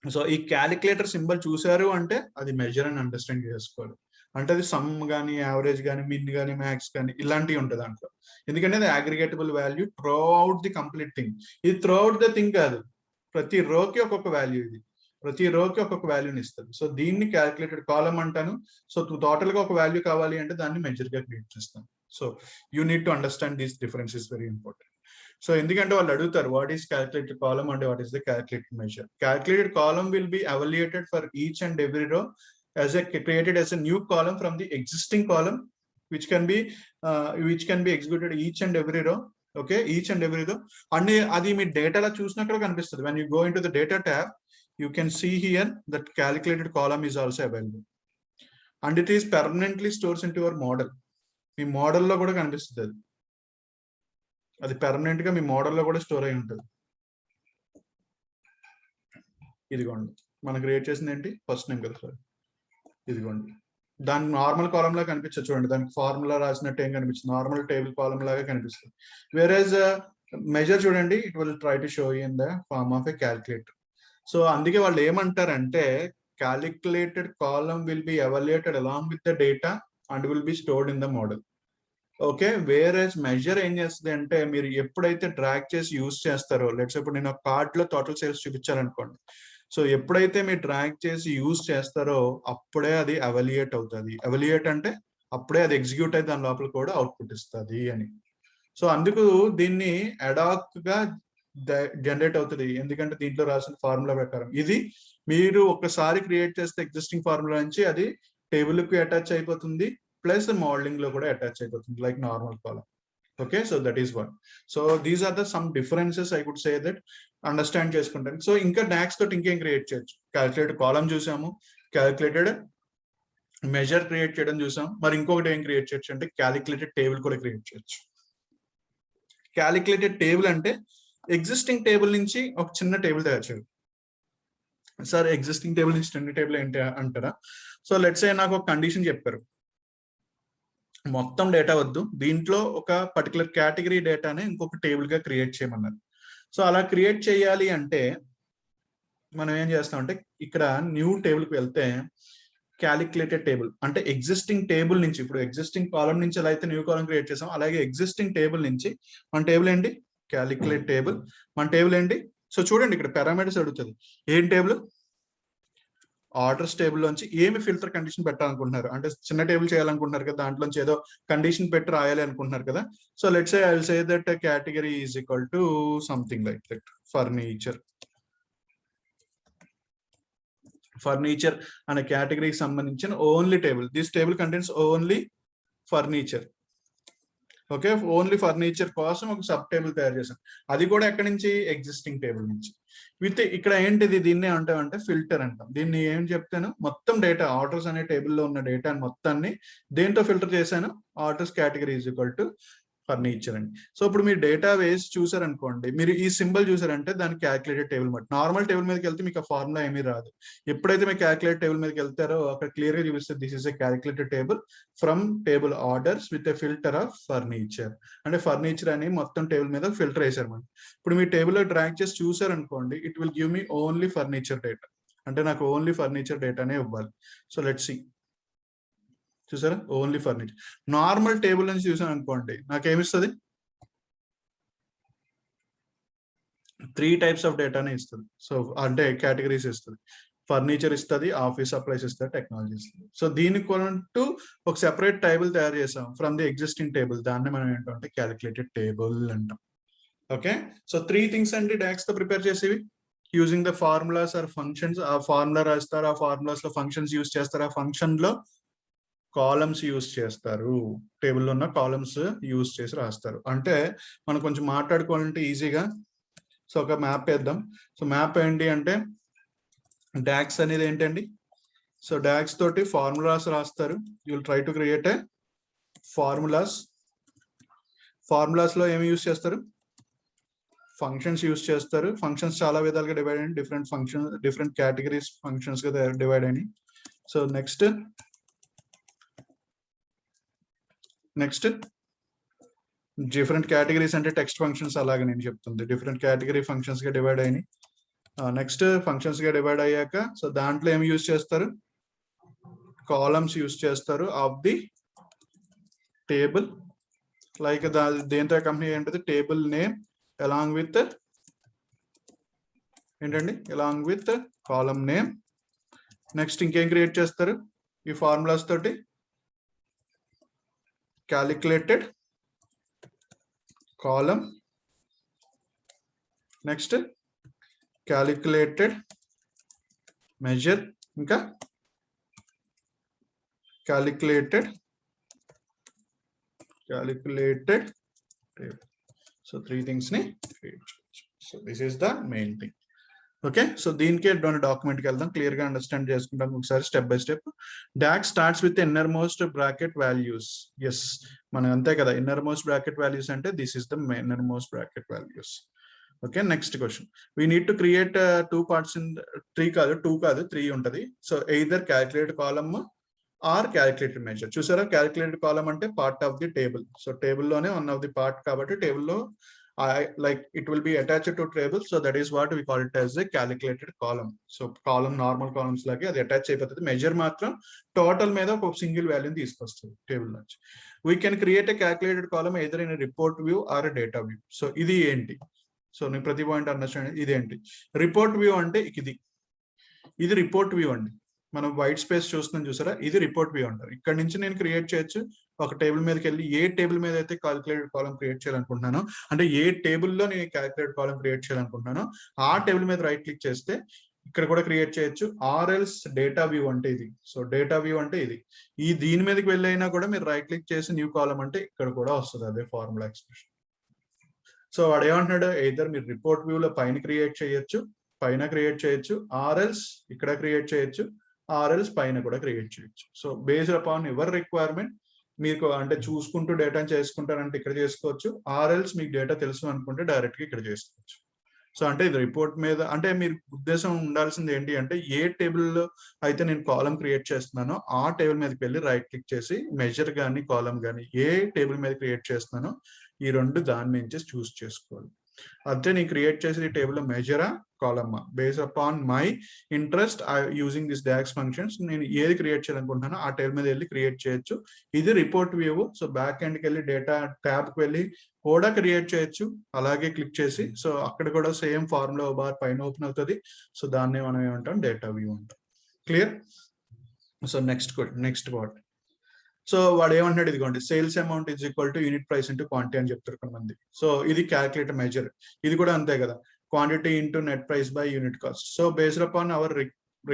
సో ఈ క్యాలిక్యులేటర్ సింబల్ చూసారు అంటే అది మెజర్ అని అండర్స్టాండ్ చేసుకోవాలి. అంటే అది సమ్ కానీ, యావరేజ్ కానీ, మిన్ కానీ, మ్యాక్స్ కానీ ఇలాంటివి ఉంటుంది దాంట్లో. ఎందుకంటే అది aggregatable value throughout the complete thing. ఇది త్రూ అవుట్ ద థింగ్ కాదు, ప్రతి రోకి ఒక్కొక్క వాల్యూ, ఇది ప్రతి రోకి ఒక్కొక్క వాల్యూని ఇస్తుంది. సో దీన్ని క్యాలిక్యులేటెడ్ కాలం అంటాను. సో టోటల్ గా ఒక వాల్యూ కావాలి అంటే దాన్ని మెజర్ గా క్రియేట్ చేస్తాను. So you need to understand these difference is very important. So ఎందుకంటే వాళ్ళు అడుగుతారు what is calculated column and what is the calculated measure. Calculated column will be evaluated for each and every row as created as a new column from the existing column which can be executed each and every row. Okay, each and every row. And అది మీ డేటాలో చూసినక్కడ కనిపిస్తుంది. When you go into the data tab, you can see here that calculated column is also available and it is permanently stores into your model. మీ మోడల్లో కూడా కనిపిస్తుంది, అది permanent గా మీ మోడల్లో కూడా స్టోర్ అయి ఉంటుంది. ఇదిగోండి మనం క్రియేట్ చేసింది ఏంటి, ఫస్ట్ నేమ్ కదా సార్, ఇదిగోండి దాని నార్మల్ కాలం లాగా కనిపించదు. చూడండి దానికి ఫార్ములా రాసినట్టు ఏం కనిపిస్తుంది, నార్మల్ టేబుల్ కాలం లాగా కనిపిస్తుంది. వేరేజ్ మెజర్ చూడండి, it will try to show in the form of a calculator. So అందుకే వాళ్ళు ఏమంటారంటే calculated column will be evaluated along with the data and will be stored in the model. Okay, వేరే measure ఏం చేస్తుంది అంటే మీరు ఎప్పుడైతే డ్రాగ్ చేసి యూజ్ చేస్తారో, లెట్స్ ఇప్పుడు నేను కార్డ్ లో టోటల్ సేల్స్ చూపించాలనుకోండి, సో ఎప్పుడైతే మీరు డ్రాగ్ చేసి యూజ్ చేస్తారో అప్పుడే అది అవల్యుయేట్ అవుతుంది. అవల్యుయేట్ అంటే అప్పుడే అది ఎగ్జిక్యూట్ అయితే దాని లోపల కూడా అవుట్పుట్ ఇస్తుంది అని. సో అందుకు దీన్ని అడాక్ గా జనరేట్ అవుతుంది, ఎందుకంటే దీంట్లో రాసిన ఫార్ములా ప్రకారం. ఇది మీరు ఒకసారి క్రియేట్ చేస్తే ఎగ్జిస్టింగ్ ఫార్ములా నుంచి అది టేబుల్ కి అటాచ్ అయిపోతుంది, ప్లస్ మోడలింగ్ లో కూడా అటాచ్ అయిపోతుంది like normal column. Okay, so that is one. So these are the some differences I could say that understand చేసుకుంటాను. సో ఇంకా డాక్స్ తోటి ఇంకేం క్రియేట్ చేయొచ్చు? క్యాలిక్యులేటెడ్ కాలం చూసాము, క్యాలిక్యులేటెడ్ మెజర్ క్రియేట్ చేయడం చూసాం. మరి ఇంకొకటి ఏం క్రియేట్ చేయొచ్చు అంటే క్యాలిక్యులేటెడ్ టేబుల్ కూడా క్రియేట్ చేయొచ్చు. క్యాలిక్యులేటెడ్ టేబుల్ అంటే ఎగ్జిస్టింగ్ టేబుల్ నుంచి ఒక చిన్న టేబుల్ తయారు చేయాలి. సార్ ఎగ్జిస్టింగ్ టేబుల్ నుంచి చిన్న టేబుల్ ఏంటి అంటారా? సో లెట్స్ సే నాకు ఒక కండిషన్ చెప్పారు, మొత్తం డేటా వద్దు, దీంట్లో ఒక పర్టికులర్ కేటగిరీ డేటాని ఇంకొక టేబుల్ గా క్రియేట్ చేయమన్నారు. సో అలా క్రియేట్ చేయాలి అంటే మనం ఏం చేస్తామంటే ఇక్కడ న్యూ టేబుల్ కి వెళ్తే క్యాలిక్యులేటెడ్ టేబుల్ అంటే ఎగ్జిస్టింగ్ టేబుల్ నుంచి, ఇప్పుడు ఎగ్జిస్టింగ్ కాలం నుంచి ఎలా అయితే న్యూ కాలం క్రియేట్ చేసాం, అలాగే ఎగ్జిస్టింగ్ టేబుల్ నుంచి మన టేబుల్ ఏంటి? Calculate table. మన టేబుల్ ఏంటి? సో చూడండి ఇక్కడ పారామీటర్స్ అడుగుతుంది. ఏం టేబుల్? ఆర్డర్స్ టేబుల్ లోంచి ఏమి ఫిల్టర్ కండిషన్ పెట్టాలనుకుంటున్నారు అంటే చిన్న టేబుల్ చేయాలనుకుంటున్నారు కదా, దాంట్లోంచి ఏదో కండిషన్ పెట్టి రాయాలి అనుకుంటున్నారు కదా. So let's say I will say that category is equal to something like that furniture. Furniture అనే కేటగిరీకి సంబంధించిన only table. This table contains only furniture. Okay, only furniture కోసం ఒక సబ్ టేబుల్ తయారు చేశాం, అది కూడా ఎక్కడి నుంచి? ఎగ్జిస్టింగ్ టేబుల్ నుంచి. విత్ ఇక్కడ ఏంటిది? దీన్ని అంటే ఫిల్టర్ అంటాం. దీన్ని ఏం చెప్తాను? మొత్తం డేటా ఆర్డర్స్ అనే టేబుల్లో ఉన్న డేటా మొత్తాన్ని దేంతో ఫిల్టర్ చేశాను? Orders category is equal to furniture అండి. సో ఇప్పుడు మీరు డేటా వేస్ చూసారనుకోండి, మీరు ఈ సింబల్ చూసారంటే దానికి క్యాలిక్యులేటెడ్ టేబుల్ మాట. నార్మల్ టేబుల్ మీదకి వెళ్తే మీకు ఆ ఫార్ములా ఏమీ రాదు. ఎప్పుడైతే మీరు క్యాలిక్యులేట్ టేబుల్ మీదకి వెళ్తారో అక్కడ క్లియర్ గా చూపిస్తుంది this is a calculated table from table orders with a filter of furniture. అంటే ఫర్నిచర్ అని మొత్తం టేబుల్ మీద ఫిల్టర్ వేసారు మనం. ఇప్పుడు మీ టేబుల్ లో డ్రాగ్ చేసి చూసారనుకోండి, it will give me only furniture data. అంటే నాకు ఓన్లీ ఫర్నిచర్ డేటానే ఇవ్వాలి. సో లెట్స్ సీ, చూసారా? Only furniture. నార్మల్ టేబుల్ నుంచి చూసాను అనుకోండి, నాకేమిస్తుంది? 3 టైప్స్ ఆఫ్ డేటానే ఇస్తుంది. సో అంటే కేటగిరీస్ ఇస్తుంది. ఫర్నిచర్ ఇస్తుంది, ఆఫీస్ సప్లైస్ ఇస్తుంది, టెక్నాలజీ ఇస్తుంది. సో దీనికి కొనంటూ ఒక సెపరేట్ టేబుల్ తయారు చేసాం ఫ్రమ్ ది ఎగ్జిస్టింగ్ టేబుల్. దాన్ని మనం ఏంటంటే క్యాలిక్యులేటెడ్ టేబుల్ అంటాం. ఓకే, సో 3 థింగ్స్ అండి డాక్స్ తో ప్రిపేర్ చేసేవి. Using the formulas or functions. ఆ ఫార్ములా రాస్తారు, ఆ ఫార్ములాస్ లో ఫంక్షన్స్ యూజ్ చేస్తారు, ఆ ఫంక్షన్ లో కాలమ్స్ యూజ్ చేస్తారు, టేబుల్లో ఉన్న కాలమ్స్ యూజ్ చేసి రాస్తారు. అంటే మనం కొంచెం మాట్లాడుకోవాలంటే ఈజీగా, సో ఒక మ్యాప్ వేద్దాం. సో మ్యాప్ ఏంటి అంటే డాక్స్ అనేది ఏంటండి? సో డాక్స్ తోటి ఫార్ములాస్ రాస్తారు. You will try to create a formulas. Formulas లో ఏమి యూజ్ చేస్తారు? ఫంక్షన్స్ యూజ్ చేస్తారు. ఫంక్షన్స్ చాలా విధాలుగా డివైడ్ అయినాయి, different function different categories functions గా డివైడ్ అయినాయి. సో నెక్స్ట్ డిఫరెంట్ కేటగిరీస్ అంటే టెక్స్ట్ ఫంక్షన్స్, అలాగే నేను చెప్తుంది డిఫరెంట్ కేటగిరీ ఫంక్షన్స్ గా డివైడ్ అయినాయి. నెక్స్ట్ ఫంక్షన్స్ గా డివైడ్ అయ్యాక సో దాంట్లో ఏమి యూజ్ చేస్తారు? కాలమ్స్ యూజ్ చేస్తారు ఆఫ్ ది టేబుల్. లైక్ దేంతో కంపెనీ ఏంటది? టేబుల్ నేమ్ అలాంగ్ విత్ ఏంటండి? Along with column name. Next ఇంకేం క్రియేట్ చేస్తారు ఈ ఫార్ములాస్ తోటి? Calculated column, next calculated measure, ఇంకా క్యాలిక్యులేటెడ్ టేబుల్. సో 3 థింగ్స్ ని క్రియేట్ చేయొచ్చు. So this is the main thing. Okay, so దీనికి డాక్యుమెంట్ కి వెళ్దాం, క్లియర్ గా అండర్స్టాండ్ చేసుకుంటాం ఒకసారి step by step. DAX starts with inner most bracket values. Yes, మనం అంతే కదా, ఇన్నర్ మోస్ట్ బ్రాకెట్ వాల్యూస్ అంటే this is the inner most bracket values. Okay, next question. We need to create 2 parts in 2 కాదు 3 ఉంటది. So either calculated column are calculated measure. చూసారా, calculated column అంటే part of the table. So table లోనే one of the part కాబట్టి టేబుల్లో like it will be attached to table. So that is what we call it as a calculated column. So column normal columns lagi adi attach అయిపోతుంది. measure matram total మీద ఒక single value తీసుకొస్తుంది table నుంచి. We can create a calculated column either in a report view or a data view. So ఇది ఏంటి? So నేను ప్రతి point understand ఇదేంటి. రిపోర్ట్ వ్యూ అంటే ఇది రిపోర్ట్ వ్యూ అండి. మనం వైట్ స్పేస్ చూస్తున్నాం చూసారా, ఇది రిపోర్ట్ వ్యూ అంటారు. ఇక్కడ నుంచి నేను క్రియేట్ చేయొచ్చు. ఒక టేబుల్ మీదకి వెళ్ళి ఏ టేబుల్ మీద అయితే క్యాలిక్యులేటెడ్ కాలం క్రియేట్ చేయాలనుకుంటున్నానో, అంటే ఏ టేబుల్లో నేను క్యాలిక్యులేటెడ్ కాలం క్రియేట్ చేయాలనుకుంటున్నానో ఆ టేబుల్ మీద రైట్ క్లిక్ చేస్తే ఇక్కడ కూడా క్రియేట్ చేయొచ్చు. ఆర్ఎల్స్ డేటా వ్యూ అంటే ఇది. సో డేటా వ్యూ అంటే ఇది. దీని మీదకి వెళ్ళైనా కూడా మీరు రైట్ క్లిక్ చేసి న్యూ కాలం అంటే ఇక్కడ కూడా వస్తుంది అదే ఫార్ములా ఎక్స్ప్రెషన్. సో వాడు ఏమంటున్నాడు, ఎయిదర్ మీరు రిపోర్ట్ వ్యూలో పైన క్రియేట్ చేయొచ్చు, ఆర్ఎల్స్ ఇక్కడ క్రియేట్ చేయొచ్చు, ఆర్ఎల్స్ పైన కూడా క్రియేట్ చేయొచ్చు. So based upon your requirement మీకు అంటే చూసుకుంటూ డేటా చేసుకుంటారంటే ఇక్కడ చేసుకోవచ్చు, ఆర్ఎల్స్ మీకు డేటా తెలుసు అనుకుంటే డైరెక్ట్ గా ఇక్కడ చేసుకోవచ్చు. సో అంటే ఇది రిపోర్ట్ మీద అంటే మీరు ఉద్దేశం ఉండాల్సింది ఏంటి అంటే ఏ టేబుల్లో అయితే నేను కాలం క్రియేట్ చేస్తున్నానో ఆ టేబుల్ మీదకి వెళ్ళి రైట్ క్లిక్ చేసి మెజర్ కానీ కాలం కానీ ఏ టేబుల్ మీద క్రియేట్ చేస్తున్నానో ఈ రెండు దాని నుంచి చూస్ చేసుకోవాలి. అంటే నేను క్రియేట్ చేసిన టేబుల్ మెజరా కాలమ్మా based upon my interest using this DAX functions నేను ఏది క్రియేట్ చేయాలనుకుంటున్నానో ఆ టేబుల్ మీద వెళ్ళి క్రియేట్ చేయొచ్చు. ఇది రిపోర్ట్ వ్యూ. సో బ్యాక్ ఎండ్కి వెళ్ళి డేటా ట్యాబ్కి వెళ్ళి కూడా క్రియేట్ చేయొచ్చు అలాగే క్లిక్ చేసి. సో అక్కడ కూడా సేమ్ ఫార్ములా బార్ పైన ఓపెన్ అవుతుంది. సో దాన్ని మనం ఏమంటాం, డేటా వ్యూ అంటాం. Clear? So next part. So వాడు ఏమంటాడు, ఇదిగోండి sales amount is equal to unit price into quantity అని చెప్తారు కొంతమంది. సో ఇది క్యాల్కులేట్ మెజర్. ఇది కూడా అంతే కదా, quantity into net price by unit cost. So based upon our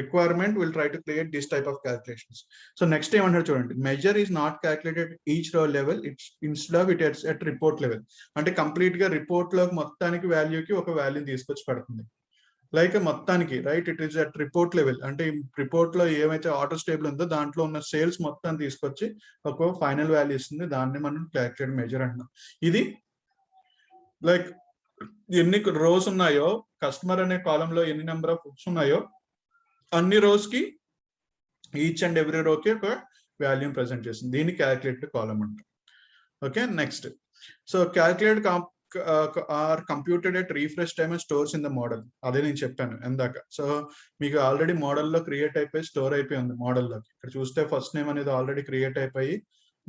requirement will try to create this type of calculations. So next ఏమంటారు చూడండి, measure is not calculated each row level instead of it at report level. అంటే complete గా report లో మొత్తానికి వాల్యూకి ఒక value తీసుకొచ్చి పెడుతుంది. Like మొత్తానికి right it is at report level. అంటే రిపోర్ట్ లో ఏమైతే ఆర్డర్స్ టేబుల్ ఉందో దాంట్లో ఉన్న సేల్స్ మొత్తం తీసుకొచ్చి ఒక ఫైనల్ వాల్యూ ఇస్తుంది. దాన్ని మనం క్యాల్కులేట్ మెజర్ అంటున్నాం. ఇది లైక్ ఎన్ని రోస్ ఉన్నాయో కస్టమర్ అనే కాలంలో ఎన్ని నెంబర్ ఆఫ్ బుక్స్ ఉన్నాయో అన్ని రోస్ కి ఈచ్ అండ్ ఎవ్రీ రోకి ఒక వాల్యూ ప్రెజెంట్ చేస్తుంది. దీన్ని క్యాల్కులేట్ కాలం అంటాం. Okay next. So calculate are computed at refresh time and stores in the model. అదే నేను చెప్పాను ఇందాక. సో మీకు ఆల్రెడీ మోడల్లో క్రియేట్ అయిపోయి స్టోర్ అయిపోయి ఉంది మోడల్లోకి. ఇక్కడ చూస్తే ఫస్ట్ నేమ్ అనేది ఆల్రెడీ క్రియేట్ అయిపోయి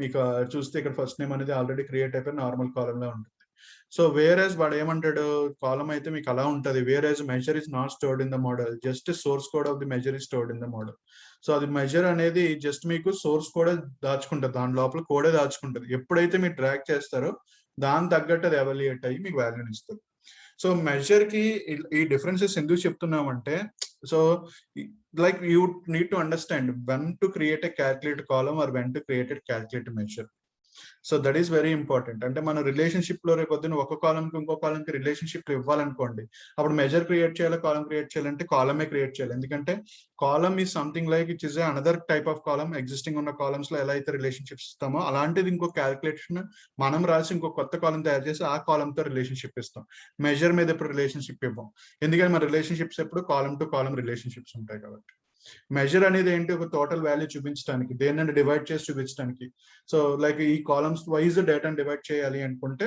మీకు చూస్తే ఇక్కడ ఫస్ట్ నేమ్ అనేది ఆల్రెడీ క్రియేట్ అయిపోయి నార్మల్ కాలంలో ఉంటుంది. సో వేరేజ్ వాడు ఏమంటాడు, కాలం అయితే మీకు అలా ఉంటుంది. Average measure is not stored in the model, just source code of the measure is stored in the model. So అది మెజర్ అనేది జస్ట్ మీకు సోర్స్ కోడే దాచుకుంటుంది, దాని లోపల కోడే దాచుకుంటుంది. ఎప్పుడైతే మీరు ట్రాక్ చేస్తారో దాని తగ్గట్టు అది ఎవాల్యుయేట్ అయ్యి మీకు వాల్యూని ఇస్తుంది. సో మెజర్ కి ఈ డిఫరెన్సెస్ ఎందుకు చెప్తున్నామంటే, so like you need to understand when to create a calculate column or when to create a calculate measure. So that is very important. అంటే మన రిలేషన్షిప్ లో రేపు పొద్దున్న ఒక కాలంకి ఇంకో కాలంకి రిలేషన్షిప్ ఇవ్వాలనుకోండి, అప్పుడు మెజర్ క్రియేట్ చేయాలి, కాలం క్రియేట్ చేయాలంటే కాలమే క్రియేట్ చేయాలి. ఎందుకంటే column is something like it is another type of column. Existing ఉన్న కాలమ్స్ లో ఎలా అయితే రిలేషన్షిప్స్ ఇస్తామో అలాంటిది ఇంకో క్యాల్కులేషన్ మనం రాసి ఇంకో కొత్త కాలం తయారు చేసి ఆ కాలంతో రిలేషన్షిప్ ఇస్తాం. మెజర్ మీద ఎప్పుడు రిలేషన్షిప్ ఇవ్వం, ఎందుకంటే మన రిలేషన్షిప్స్ ఎప్పుడు కాలం టు కాలం రిలేషన్షిప్స్ ఉంటాయి కాబట్టి. మెజర్ అనేది ఏంటి, ఒక టోటల్ వాల్యూ చూపించడానికి, దేన్ని డివైడ్ చేసి చూపించడానికి. సో లైక్ ఈ కాలమ్స్ వైజ్ డేటాను డివైడ్ చేయాలి అనుకుంటే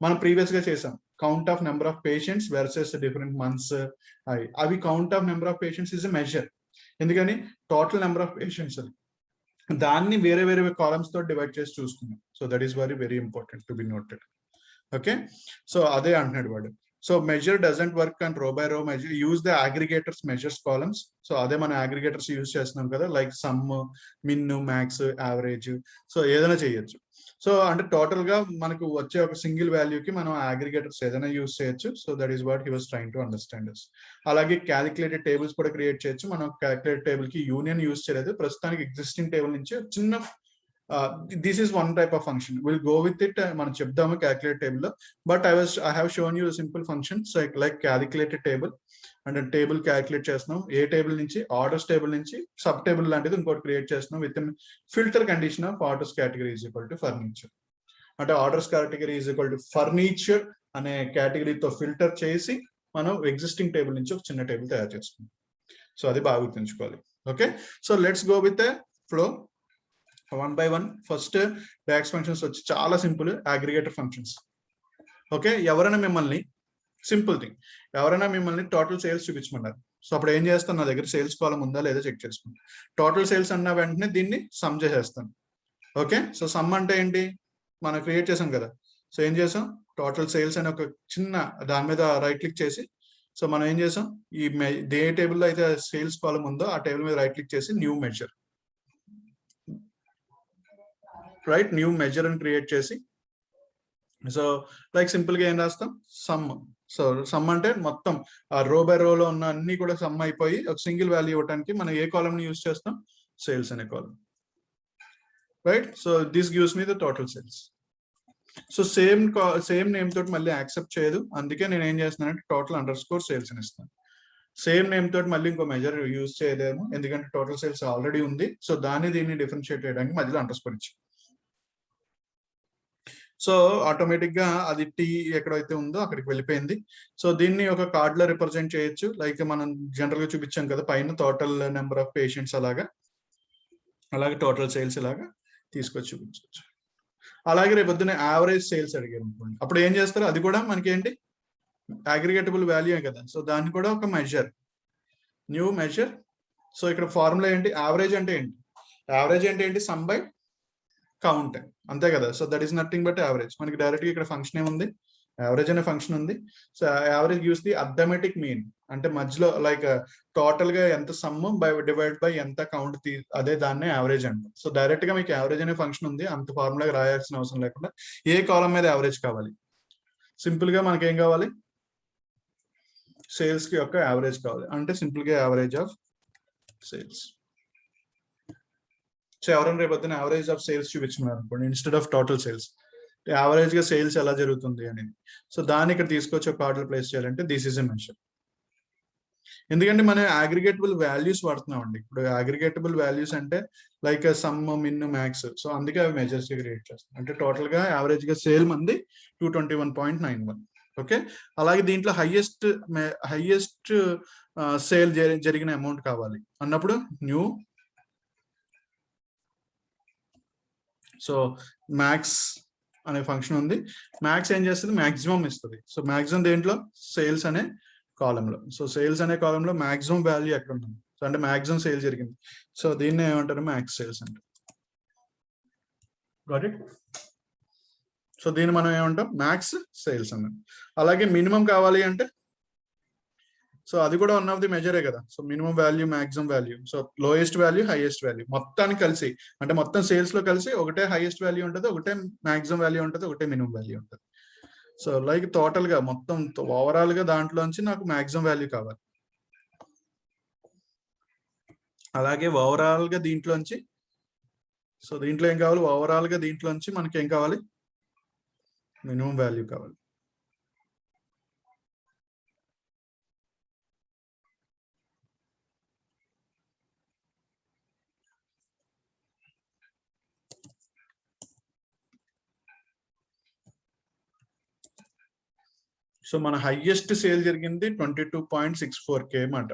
మనం ప్రీవియస్ గా చేసాం count of number of patients versus different months. అవి count of number of patients is a measure. ఎందుకని టోటల్ నెంబర్ ఆఫ్ పేషెంట్స్ అది, దాన్ని వేరే వేరే కాలమ్స్ తో డివైడ్ చేసి చూసుకున్నాం. So that is very important to be noted. Okay, so అదే అంటున్నాడు వాడు. So measure doesn't work on row by row measure. Use the aggregators measures columns. So అదే మన aggregators యూజ్ చేస్తున్నాం కదా, లైక్ సమ్, మిన్, మ్యాక్స్, యావరేజ్. సో ఏదైనా చేయొచ్చు. So అంటే టోటల్ గా మనకు వచ్చే ఒక సింగిల్ వాల్యూకి మనం అగ్రిగేటర్స్ ఏదైనా యూజ్ చేయొచ్చు. So that is what he was trying to understand. అలాగే క్యాలిక్యులేటెడ్ టేబుల్స్ కూడా క్రియేట్ చేయొచ్చు. మనం క్యాలిక్యులేటెడ్ టేబుల్ కి యూనియన్ యూజ్ చేయలేదు, ప్రస్తుతానికి ఎగ్జిస్టింగ్ టేబుల్ నుంచి చిన్న this is one type of function. We'll go with it. మనం చెప్దాము క్యాలిక్యులేట్ టేబుల్ లో. But I have shown you a simple function like calculated table. అంటే టేబుల్ క్యాలిక్యులేట్ చేస్తున్నాం, ఏ టేబుల్ నుంచి, ఆర్డర్స్ టేబుల్ నుంచి సబ్ టేబుల్ లాంటిది ఇంకోటి క్రియేట్ చేస్తున్నాం with filter condition of orders category is equal to furniture. అంటే orders category is equal to furniture అనే కేటగిరీతో ఫిల్టర్ చేసి మనం ఎగ్జిస్టింగ్ టేబుల్ నుంచి ఒక చిన్న టేబుల్ తయారు చేసుకున్నాం. సో అది బాగా గుర్తుంచుకోవాలి. Okay, so let's go with flow one by one. First DAX functions వచ్చి చాలా సింపుల్, అగ్రిగేటర్ ఫంక్షన్స్. ఓకే, ఎవరైనా మిమ్మల్ని సింపుల్ థింగ్, ఎవరైనా మిమ్మల్ని టోటల్ సేల్స్ చూపించమన్నారు. సో అప్పుడు ఏం చేస్తాను, నా దగ్గర సేల్స్ కాలం ఉందా లేదా చెక్ చేసుకుంటాను. టోటల్ సేల్స్ అన్న వెంటనే దీన్ని సమ్ చేసేస్తాను. ఓకే, సో సమ్ అంటే ఏంటి, మనం క్రియేట్ చేసాం కదా. సో ఏం చేసాం, టోటల్ సేల్స్ అని ఒక చిన్న దాని మీద రైట్ క్లిక్ చేసి, సో మనం ఏం చేసాం, ఈ ఏ టేబుల్లో అయితే సేల్స్ కాలం ఉందో ఆ టేబుల్ మీద రైట్ క్లిక్ చేసి new measure, right, new measure అని క్రియేట్ చేసి, సో లైక్ సింపుల్ గా ఏం రాస్తాం, సమ్. సో సమ్ అంటే మొత్తం ఆ రో బై రోలో ఉన్న అన్ని కూడా సమ్ అయిపోయి ఒక సింగిల్ వాల్యూ ఇవ్వడానికి మనం ఏ కాలం ని యూజ్ చేస్తాం, సేల్స్ అనే column, right. So this gives me the total sales. So same name తోటి మళ్ళీ యాక్సెప్ట్ చేయదు, అందుకే నేను ఏం చేస్తున్నానంటే టోటల్ అండర్ స్కోర్ సేల్స్ అని ఇస్తాను. సేమ్ నేమ్ తోటి మళ్ళీ ఇంకో మెజర్ యూజ్ చేయలేము, ఎందుకంటే టోటల్ సేల్స్ ఆల్రెడీ ఉంది. సో దీన్ని డిఫరెన్షియేట్ చేయడానికి మధ్యలో అండర్ స్కోర్ ఇచ్చి, సో ఆటోమేటిక్ గా అది టీ ఎక్కడైతే ఉందో అక్కడికి వెళ్ళిపోయింది. సో దీన్ని ఒక కార్డ్ లో రిప్రజెంట్ చేయొచ్చు, లైక్ మనం జనరల్ గా చూపించాం కదా పైన టోటల్ నెంబర్ ఆఫ్ పేషెంట్స్, అలాగే టోటల్ సేల్స్ ఇలాగా తీసుకొచ్చి చూపించవచ్చు. అలాగే రేపు పొద్దున్న యావరేజ్ సేల్స్ అడిగారు అనుకోండి, అప్పుడు ఏం చేస్తారు, అది కూడా మనకి ఏంటి, అగ్రిగేటబుల్ వాల్యూ కదా. సో దాన్ని కూడా ఒక మెజర్, న్యూ మెజర్. సో ఇక్కడ ఫార్ములా ఏంటి, యావరేజ్ అంటే ఏంటి, యావరేజ్ అంటే ఏంటి, సమ్ బై కౌంట్, అంతే కదా. So that is nothing but average. మనకి డైరెక్ట్ గా ఇక్కడ ఫంక్షన్ ఏముంది, యావరేజ్ అనే ఫంక్షన్ ఉంది. So average use the arithmetic mean, అంటే మధ్యలో లైక్ టోటల్ గా ఎంత సమ్ బై డివైడ్ బై ఎంత కౌంట్, అదే దాన్ని యావరేజ్ అంటాం. సో డైరెక్ట్ గా మీకు యావరేజ్ అనే ఫంక్షన్ ఉంది, అంత ఫార్ములాగా రాయాల్సిన అవసరం లేకుండా ఏ కాలం మీద యావరేజ్ కావాలి, సింపుల్ గా మనకి ఏం కావాలి, సేల్స్ కి యొక్క యావరేజ్ కావాలి, అంటే సింపుల్ గా యావరేజ్ ఆఫ్ సేల్స్. సో ఎవరైనా రేపు పొద్దున యావరేజ్ ఆఫ్ సేల్స్ చూపించుకున్నారు అనుకోండి, instead of total sales, average గా సేల్స్ ఎలా జరుగుతుంది అనేది. సో దాన్ని ఇక్కడ తీసుకొచ్చి ఒక కార్డులో ప్లేస్ చేయాలంటే దిస్ ఈజ్ ఎ మెన్షన్. ఎందుకంటే మనం అగ్రిగేటబుల్ వాల్యూస్ వాడుతున్నాం అండి. ఇప్పుడు అగ్రిగేటబుల్ వాల్యూస్ అంటే లైక్ సమ్, మిన్, మ్యాక్స్. సో అందుకే అవి మెజర్స్ క్రియేట్ చేస్తాం. అంటే టోటల్ గా యావరేజ్ గా సేల్ మంది 221.91. ఓకే, అలాగే దీంట్లో హైయెస్ట్ సేల్ జరిగిన అమౌంట్ కావాలి అన్నప్పుడు న్యూ, సో మ్యాక్స్ అనే ఫంక్షన్ ఉంది. మ్యాక్స్ ఏం చేస్తుంది, మాక్సిమం ఇస్తుంది. సో మాక్సిమం దేంట్లో, సేల్స్ అనే కాలంలో. సో సేల్స్ అనే కాలంలో మాక్సిమం వాల్యూ ఎక్కడ ఉంటుంది, సో అంటే మాక్సిమం సేల్ జరిగింది. సో దీన్ని ఏమంటారు, మ్యాక్స్ సేల్స్ అంటారు. Got it. సో దీన్ని మనం ఏమంటాం, మ్యాక్స్ సేల్స్ అన్నాం. అలాగే మినిమం కావాలి అంటే, సో అది కూడా వన్ ఆఫ్ ది మెజరే కదా. So minimum value, maximum value, so lowest value, highest value మొత్తానికి కలిసి, అంటే మొత్తం సేల్స్ లో కలిసి ఒకటే హైయెస్ట్ వాల్యూ ఉంటుంది, ఒకటే మాక్సిమం వాల్యూ ఉంటుంది, ఒకటే మినిమం వాల్యూ ఉంటుంది. సో లైక్ టోటల్ గా మొత్తం ఓవరాల్ గా దాంట్లోంచి నాకు మాక్సిమం వాల్యూ కావాలి. అలాగే ఓవరాల్ గా దీంట్లోంచి, సో దీంట్లో ఏం కావాలి, ఓవరాల్ గా దీంట్లోంచి మనకి ఏం కావాలి, మినిమం వాల్యూ కావాలి. సో మన హైయెస్ట్ సేల్ జరిగింది 22.64K అన్నమాట.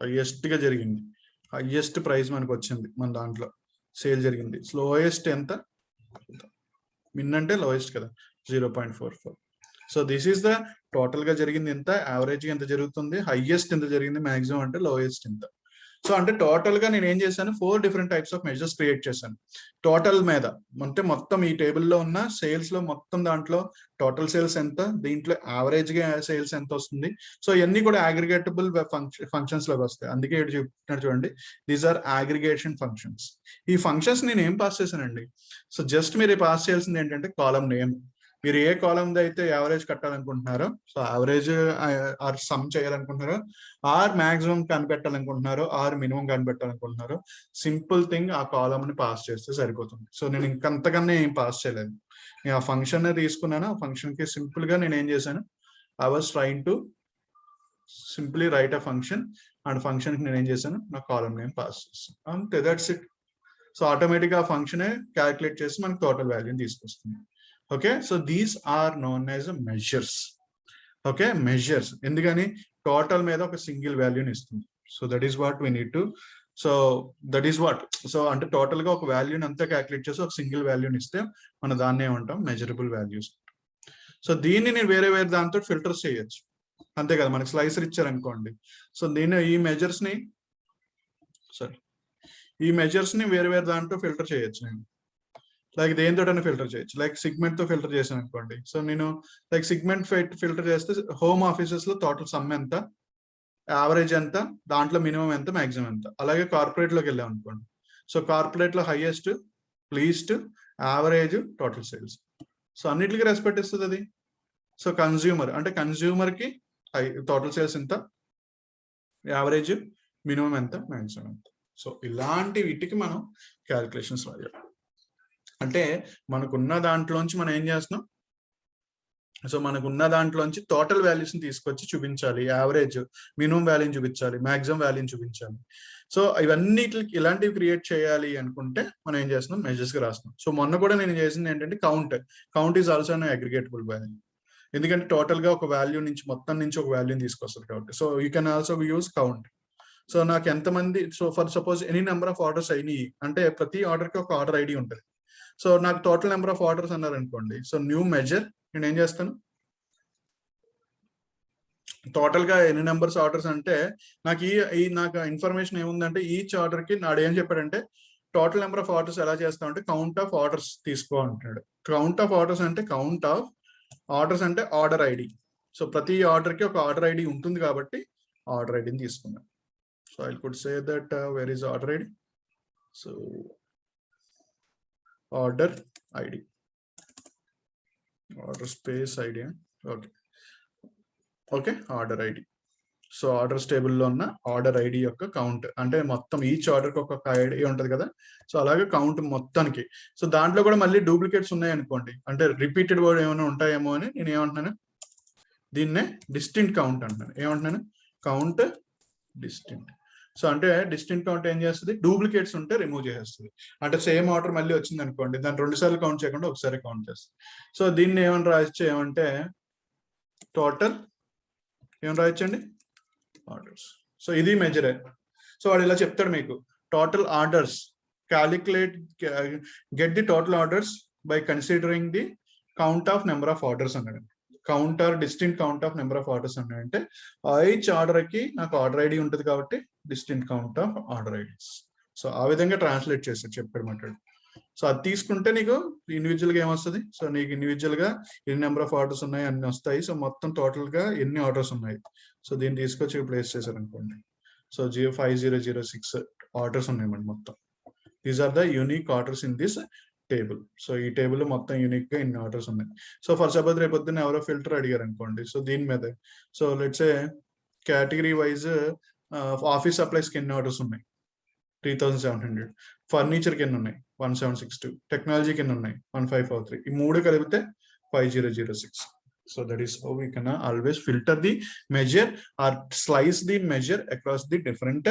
హైయెస్ట్ గా జరిగింది, హైయెస్ట్ ప్రైస్ మనకు వచ్చింది మన దాంట్లో సేల్ జరిగింది. లోయెస్ట్ ఎంత, మిన్ అంటే లోయెస్ట్ కదా, 0.44. So this is the total గా జరిగింది ఎంత, యావరేజ్ గా ఎంత జరుగుతుంది, హైయెస్ట్ ఎంత జరిగింది, మాక్సిమం అంటే లోయెస్ట్ ఎంత. సో అంటే టోటల్ గా నేను ఏం చేశాను, 4 different types of measures create చేశాను టోటల్ మీద. అంటే మొత్తం ఈ టేబుల్లో ఉన్న సేల్స్ లో మొత్తం దాంట్లో టోటల్ సేల్స్ ఎంత, దీంట్లో యావరేజ్ గా సేల్స్ ఎంత వస్తుంది. సో ఇవన్నీ కూడా అగ్రిగేటబుల్ ఫంక్షన్స్ లోకి వస్తాయి. అందుకే ఇక్కడ చెప్తున్నారు చూడండి, దీస్ ఆర్ అగ్రిగేషన్ ఫంక్షన్స్. ఈ ఫంక్షన్స్ నేను ఏం పాస్ చేశానండి, సో జస్ట్ మీరు పాస్ చేయాల్సింది ఏంటంటే కాలం నేమ్. మీరు ఏ కాలం అయితే యావరేజ్ కట్టాలనుకుంటున్నారో, సో యావరేజ్ ఆర్ సమ్ చేయాలనుకుంటున్నారో, ఆర్ మాక్సిమం కనిపెట్టాలనుకుంటున్నారో, ఆర్ మినిమం కనిపెట్టాలనుకుంటున్నారో, సింపుల్ థింగ్ ఆ కాలం ని పాస్ చేస్తే సరిపోతుంది. సో నేను ఇంకంతకన్నా ఏం పాస్ చేయలేదు, నేను ఆ ఫంక్షన్ తీసుకున్నాను. ఆ ఫంక్షన్ కి సింపుల్ గా నేను ఏం చేశాను, I was trying to simply write a function, and function కి నేను ఏం చేశాను, నా కాలం నేమ్ పాస్ చేస్తాను, అంతే, దట్స్ ఇట్. సో ఆటోమేటిక్ గా ఫంక్షన్ క్యాలిక్యులేట్ చేసి మనకి టోటల్ వాల్యూని తీసుకొస్తుంది. Okay, so these are known as measures. Okay, measures ఎందుకని, టోటల్ మీద ఒక సింగిల్ వాల్యూని ఇస్తుంది. So that is what we need to, so that is what, so అంటే టోటల్ గా ఒక వాల్యూని అంతా క్యాలిక్యులేట్ చేసి ఒక సింగిల్ వాల్యూని ఇస్తే మన దాన్ని ఏమంటాం, మెజరబుల్ వాల్యూస్. సో దీన్ని నేను వేరే దాంతో ఫిల్టర్స్ చేయొచ్చు, అంతే కదా. మనకి స్లైసర్ ఇచ్చారనుకోండి, సో దీన్ని ఈ మెజర్స్ ని వేరే దాంట్లో ఫిల్టర్ చేయొచ్చు నేను. లైక్ దేనితోటైనా ఫిల్టర్ చేయొచ్చు, లైక్ సిగ్మెంట్ తో ఫిల్టర్ చేశాను అనుకోండి. సో నేను లైక్ సిగ్మెంట్ ఫిల్టర్ చేస్తే హోమ్ ఆఫీసెస్ లో టోటల్ సమ్ ఎంత, యావరేజ్ ఎంత, దాంట్లో మినిమం ఎంత, మాక్సిమం ఎంత. అలాగే కార్పొరేట్ లోకి వెళ్ళాం అనుకోండి, సో కార్పొరేట్ లో highest, least, average, total sales. So అన్నిటికీ రెస్పెక్ట్ ఇస్తుంది అది. సో కన్జ్యూమర్ అంటే కన్జ్యూమర్ కి టోటల్ సేల్స్ ఎంత, యావరేజ్, మినిమం ఎంత, మాక్సిమం ఎంత. సో ఇలాంటి వీటికి మనం క్యాలిక్యులేషన్స్ రాయాలి. అంటే మనకున్న దాంట్లోంచి మనం ఏం చేస్తున్నాం, సో మనకున్న దాంట్లోంచి టోటల్ వాల్యూస్ ని తీసుకొచ్చి చూపించాలి, యావరేజ్, మినిమం వాల్యూని చూపించాలి, మాక్సిమం వాల్యూని చూపించాలి. సో ఇవన్నిటికి ఇలాంటివి క్రియేట్ చేయాలి అనుకుంటే మనం ఏం చేస్తున్నాం, మెజర్స్ కి రాస్తున్నాం. సో మొన్న కూడా నేను చేసింది ఏంటంటే count is also an aggregatable value, ఎందుకంటే టోటల్ గా ఒక వాల్యూ నుంచి మొత్తం నుంచి ఒక వాల్యూని తీసుకొస్తుంది కాబట్టి. So you can also use count. So నాకు ఎంతమంది, so for suppose any number of orders అయినాయి అంటే ప్రతి ఆర్డర్ కి ఒక ఆర్డర్ ఐడి ఉంటుంది. సో నాకు టోటల్ నెంబర్ ఆఫ్ ఆర్డర్స్ అన్నారు అనుకోండి, సో న్యూ మెజర్ నేను ఏం చేస్తాను, టోటల్ గా ఎన్ని నెంబర్స్ ఆర్డర్స్ అంటే నాకు నాకు ఇన్ఫర్మేషన్ ఏముందంటే ఈచ్ ఆర్డర్ కి నాడు ఏం చెప్పాడంటే టోటల్ నెంబర్ ఆఫ్ ఆర్డర్స్ ఎలా చేస్తాం అంటే కౌంట్ ఆఫ్ ఆర్డర్స్ తీసుకో అంటాడు. కౌంట్ ఆఫ్ ఆర్డర్స్ అంటే కౌంట్ ఆఫ్ ఆర్డర్స్ అంటే ఆర్డర్ ఐడి. సో ప్రతి ఆర్డర్ కి ఒక ఆర్డర్ ఐడి ఉంటుంది కాబట్టి ఆర్డర్ ఐడిని తీసుకున్నాం. So I could say that where is order ID, so order ID, order space ID, okay order ID. So orders టేబుల్లో ఉన్న ఆర్డర్ ఐడి యొక్క కౌంట్ అంటే మొత్తం ఈచ్ ఆర్డర్ కి ఒక ఐడి ఉంటది కదా, సో అలాగే కౌంట్ మొత్తానికి. సో దాంట్లో కూడా మళ్ళీ డూప్లికేట్స్ ఉన్నాయి అనుకోండి, అంటే రిపీటెడ్ వర్డ్ ఏమైనా ఉంటాయేమో అని నేను ఏమంటున్నాను, దీన్నే డిస్టింక్ట్ కౌంట్ అంటున్నాను. ఏమంటున్నాను, కౌంట్ డిస్టింక్ట్. సో అంటే డిస్టింక్ట్ కౌంట్ ఏం చేస్తుంది, డూప్లికేట్స్ ఉంటే రిమూవ్ చేసేస్తుంది. అంటే సేమ్ ఆర్డర్ మళ్ళీ వచ్చింది అనుకోండి, దాన్ని 2 సార్లు కౌంట్ చేయకుండా ఒకసారి కౌంట్ చేస్తుంది. సో దీన్ని ఏమని రాయొచ్చు, ఏమంటే టోటల్ ఏమని రాయొచ్చండి, ఆర్డర్స్. సో ఇది మెజరే. సో వాడు ఇలా చెప్తాడు మీకు, total orders calculate, get the total orders by considering the count of number of orders అన్నాడు. Count or distinct count of number of orders అన్నాడంటే ఈచ్ ఆర్డర్ కి నాకు ఆర్డర్ ఐడి ఉంటుంది కాబట్టి distinct count of order IDs. సో ఆ విధంగా translate చేస్తాడు, చెప్పాడు మాట్లాడు. సో అది తీసుకుంటే నీకు ఇండివిజువల్ గా ఏమొస్తుంది, సో నీకు ఇండివిజువల్ గా ఎన్ని నెంబర్ ఆఫ్ ఆర్డర్స్ ఉన్నాయి అన్ని వస్తాయి. సో మొత్తం టోటల్ గా ఎన్ని ఆర్డర్స్ ఉన్నాయి, సో దీన్ని తీసుకొచ్చి ప్లేస్ చేశారు అనుకోండి. సో 5006 ఆర్డర్స్ ఉన్నాయి మొత్తం. These are the unique orders in this table. So ఈ టేబుల్ మొత్తం యూనిక్ గా ఇన్ని ఆర్డర్స్ ఉన్నాయి. సో ఫర్ సపోజ్ రేపు పొద్దున్న ఎవరో ఫిల్టర్ అడిగారు అనుకోండి, సో దీని మీద, so let's A category wise office supplies కి ఎన్ని ఆర్డర్స్ ఉన్నాయి, 3700. ఫర్నిచర్ కి ఎన్ని ఉన్నాయి, 1762. టెక్నాలజీకి ఎన్ని ఉన్నాయి, 1543. ఈ 3 కలిపితే 5006. So that is how we can always filter the measure or slice the measure across the different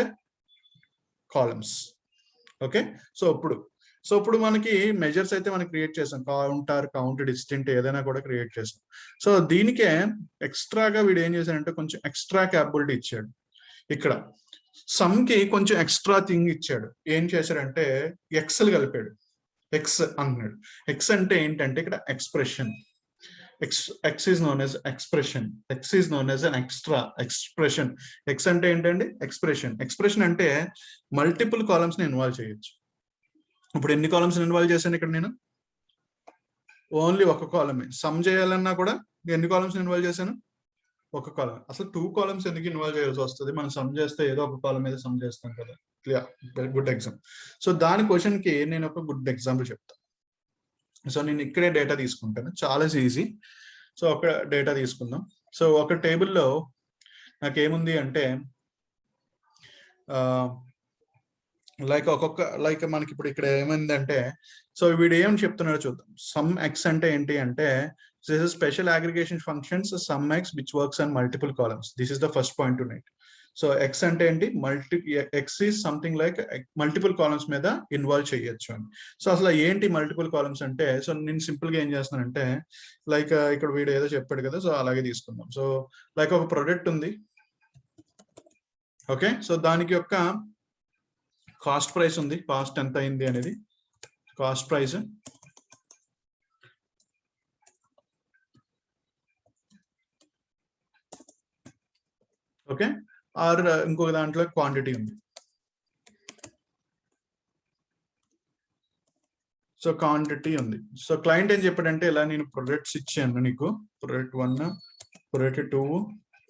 columns. Okay, so ఇప్పుడు మనకి మెజర్స్ అయితే మనం క్రియేట్ చేసాం, కౌంట్, డిస్టింక్ట్ ఏదైనా కూడా క్రియేట్ చేసాం. సో దీనికే ఎక్స్ట్రాగా వీడు ఏం చేశాడంటే కొంచెం ఎక్స్ట్రా క్యాపబిలిటీ ఇచ్చాడు. ఇక్కడ సమ్ కి కొంచెం ఎక్స్ట్రా థింగ్ ఇచ్చాడు. ఏం చేశాడంటే ఎక్సెల్ కలిపాడు, ఎక్స్ అంటున్నాడు. ఎక్స్ అంటే ఏంటంటే ఇక్కడ expression. X is known as expression. X is known as an extra expression. X అంటే ఏంటండి, ఎక్స్ప్రెషన్. ఎక్స్ప్రెషన్ అంటే మల్టిపుల్ కాలమ్స్ ని ఇన్వాల్వ్ చేయొచ్చు. ఇప్పుడు ఎన్ని కాలమ్స్ ఇన్వాల్వ్ చేశాను ఇక్కడ నేను, ఓన్లీ ఒక కాలమే. సమ్ చేయాలన్నా కూడా ఎన్ని కాలమ్స్ ఇన్వాల్వ్ చేశాను, ఒక కాలం. అసలు 2 కాలమ్స్ ఎందుకు ఇన్వాల్వ్ చేయాల్సి వస్తుంది, మనం సమ్ చేస్తే ఏదో ఒక కాలం మీద సమ్ చేస్తాం కదా. Good example. సో దాని క్వశ్చన్ కి నేను ఒక గుడ్ ఎగ్జాంపుల్ చెప్తాను. సో నేను ఇక్కడే డేటా తీసుకుంటాను, చాలా ఈజీ. సో ఒక డేటా తీసుకుందాం. సో ఒక టేబుల్లో నాకేముంది అంటే లైక్ మనకి ఇప్పుడు ఇక్కడ ఏమైందంటే, సో వీడు ఏం చెప్తున్నాడో చూద్దాం. సమ్ ఎక్స్ అంటే ఏంటి అంటే, this is special aggregation functions sum x which works on multiple columns. This is the first point to note. So X అంటే ఏంటి, X is something like multiple columns మీద ఇన్వాల్వ్ చేయొచ్చు అని. సో అసలు ఏంటి మల్టిపుల్ కాలమ్స్ అంటే, so నేను simple గా ఏం చేస్తున్నానంటే, లైక్ ఇక్కడ వీడు ఏదో చెప్పాడు కదా, సో అలాగే తీసుకుందాం. సో లైక్ ఒక ప్రొడక్ట్ ఉంది, ఓకే. సో దానికి యొక్క కాస్ట్ ప్రైస్ ఉంది, కాస్ట్ ఎంత అయింది అనేది, కాస్ట్ ప్రైస్. ఓకే, ఆర్ ఇంకొక దాంట్లో క్వాంటిటీ ఉంది. సో క్వాంటిటీ ఉంది. సో క్లయింట్ ఏం చెప్పాడంటే, ఇలా నేను ప్రొడక్ట్స్ ఇచ్చాను నీకు, ప్రొడక్ట్ 1, ప్రొడక్ట్ 2,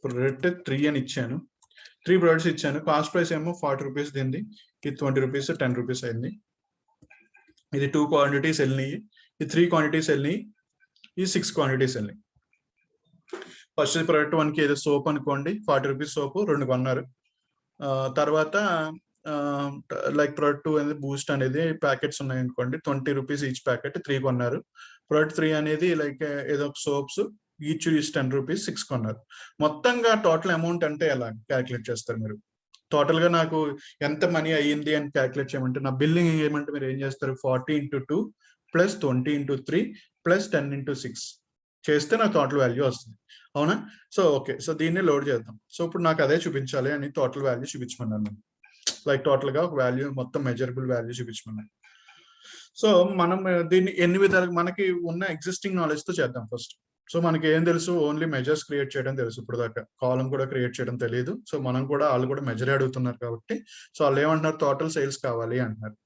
ప్రొడక్ట్ 3 అని ఇచ్చాను. 3 ప్రొడక్ట్స్ ఇచ్చాను. కాస్ట్ ప్రైస్ ఏమో 40 రూపీస్ దీనిది, ఇది 20 రూపీస్, 10 రూపీస్ అయింది. ఇది 2 క్వాంటిటీస్ వెళ్ళినాయి, ఈ 3 క్వాంటిటీస్ వెళ్ళినాయి, ఈ 6 క్వాంటిటీస్ వెళ్ళినాయి. ఫస్ట్ ప్రొడక్ట్ 1కి ఏదో సోప్ అనుకోండి, 40 రూపీస్ సోపు 2 కొన్నారు. తర్వాత లైక్ ప్రొడక్ట్ 2 అనేది బూస్ట్ అనేది ప్యాకెట్స్ ఉన్నాయి అనుకోండి, 20 రూపీస్ ఈచ్ ప్యాకెట్, 3 కొన్నారు. ప్రొడక్ట్ 3 అనేది లైక్ ఏదో సోప్స్, ఈచ్ 10 రూపీస్, 6 కొన్నారు. మొత్తంగా టోటల్ అమౌంట్ అంటే ఎలా క్యాలిక్యులేట్ చేస్తారు మీరు? టోటల్ గా నాకు ఎంత మనీ అయ్యింది అని క్యాలిక్యులేట్ చేయమంటే, నా బిల్లింగ్ ఏమంటే మీరు ఏం చేస్తారు, 40 × 2 + 20 × 3 + 10 × 6 చేస్తే నాకు టోటల్ వాల్యూ వస్తుంది, అవునా? సో ఓకే, సో దీన్ని లోడ్ చేద్దాం. సో ఇప్పుడు నాకు అదే చూపించాలి అని టోటల్ వాల్యూ చూపించమన్నాను, లైక్ టోటల్ గా ఒక వాల్యూ, మొత్తం మెజరబుల్ వాల్యూ చూపించమన్నాను. సో మనం దీన్ని ఎన్ని విధాలుగా, మనకి ఉన్న ఎగ్జిస్టింగ్ నాలెడ్జ్ తో చేద్దాం ఫస్ట్. సో మనకి ఏం తెలుసు, ఓన్లీ మెజర్స్ క్రియేట్ చేయడం తెలుసు ఇప్పుడు దాకా, కాలం కూడా క్రియేట్ చేయడం తెలియదు. సో మనం కూడా, వాళ్ళు కూడా మెజర్ అడుగుతున్నారు కాబట్టి, సో వాళ్ళు ఏమంటున్నారు, టోటల్ సేల్స్ కావాలి అంటున్నారు.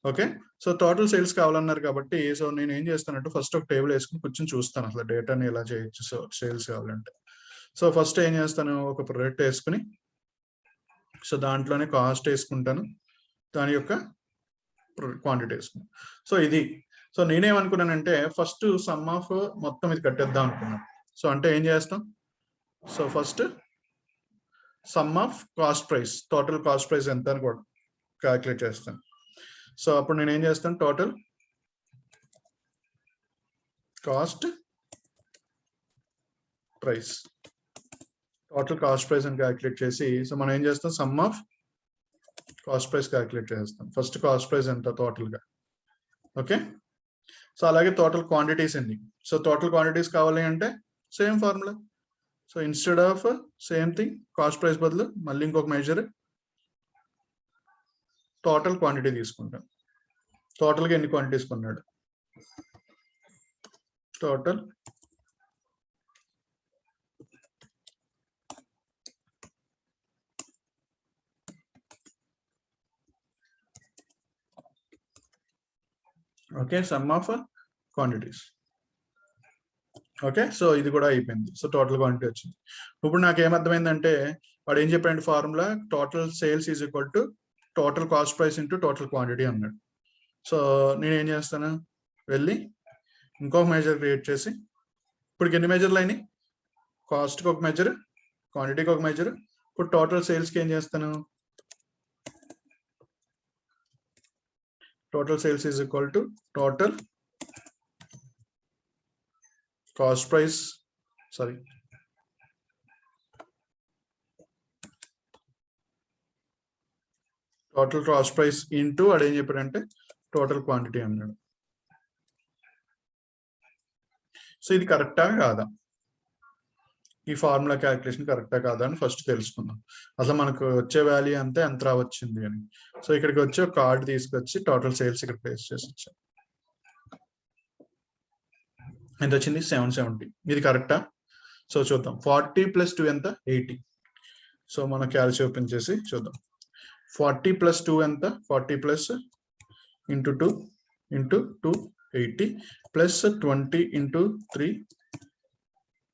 ఓకే, సో టోటల్ సేల్స్ కావాలన్నారు కాబట్టి, సో నేను ఏం చేస్తానంటే ఫస్ట్ ఒక టేబుల్ వేసుకుని కూర్చొని చూస్తాను అసలు డేటాని ఎలా చేయొచ్చు. సో సేల్స్ కావాలంటే, సో ఫస్ట్ ఏం చేస్తాను, ఒక ప్రొడక్ట్ వేసుకుని, సో దాంట్లోనే కాస్ట్ వేసుకుంటాను, దాని యొక్క క్వాంటిటీ వేసుకున్నాను. సో ఇది, సో నేనేమనుకున్నానంటే ఫస్ట్ సమ్ ఆఫ్ మొత్తం ఇది కట్టేద్దాం అనుకున్నాను. సో అంటే ఏం చేస్తాం, so first some of cost price, total cost price ఎంత అని కూడా క్యాలిక్యులేట్ చేస్తాను. సో అప్పుడు నేను ఏం చేస్తాను, total cost price, total cost price అని క్యాలిక్యులేట్ చేసి, సో మనం ఏం చేస్తాం, some of cost price calculate చేస్తాం. ఫస్ట్ కాస్ట్ ప్రైస్ ఎంత టోటల్ గా, ఓకే. సో అలాగే టోటల్ క్వాంటిటీస్ ఎన్ని, సో టోటల్ క్వాంటిటీస్ కావాలి అంటే same formula. So instead of same thing cost price బదులు మళ్ళీ ఇంకొక మెజర్ టోటల్ క్వాంటిటీ తీసుకుంటాం. టోటల్ గా ఎన్ని క్వాంటిటీస్ కొన్నాడు, total okay, some of quantities. Okay, so ఇది కూడా అయిపోయింది. సో టోటల్ క్వాంటిటీ వచ్చింది. ఇప్పుడు నాకు ఏమర్థమైందంటే, వాడు ఏం చెప్పాడు formula, total sales is equal to total cost price into total quantity అన్నాడు. సో నేను ఏం చేస్తాను, వెళ్ళి ఇంకొక మెజర్ క్రియేట్ చేసి, ఇప్పుడు ఎన్ని మెజర్లు అయినాయి, కాస్ట్కి ఒక మెజర్, క్వాంటిటీకి ఒక మెజర్. ఇప్పుడు టోటల్ సేల్స్కి ఏం చేస్తాను, total sales is equal to total cost price, sorry total cost price into అదేం చెప్పాడంటే టోటల్ క్వాంటిటీ అన్నాడు. సో ఇది కరెక్టా కాదా, ఈ ఫార్ములా క్యాలిక్యులేషన్ కరెక్టా కాదా అని ఫస్ట్ తెలుసుకుందాం. అసలు మనకు వచ్చే వాల్యూ అంతే, ఎంత రావచ్చింది అని. సో ఇక్కడికి వచ్చి ఒక కార్డ్ తీసుకొచ్చి టోటల్ సేల్స్ ఇక్కడ ప్లేస్ చేసి వచ్చాను. ఎంత వచ్చింది, 770. ఇది కరెక్టా? సో చూద్దాం, 40 + 2 ఎంత, 80. సో మన క్యాల్సి ఓపెన్ చేసి చూద్దాం. 40 + 2 ఎంత, 40 + × 2 × 2 80 + 20 × 3,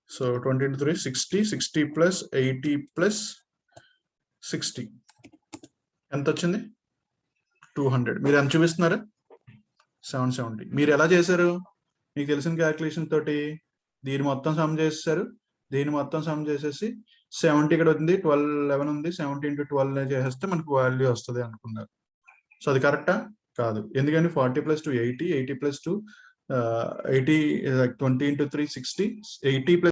సో 20 × 3 60, 60 + 80 + 60 ఎంత వచ్చింది, 200. మీరు ఎంత చూపిస్తున్నారు, 770. మీరు ఎలా చేశారు, మీకు తెలిసిన క్యాల్కులేషన్ తోటి దీని మొత్తం సమ్ చేసేసారు, దీని మొత్తం సమ్ చేసేసి 70 ఇక్కడ ఉంది, 12 11 ఉంది, 70 × 12 చేసేస్తే మనకు వాల్యూ వస్తుంది అనుకున్నారు. సో అది కరెక్టా కాదు, ఎందుకంటే 40 + 2 80, 80 + 2 80, 20 × 3 60, 80 +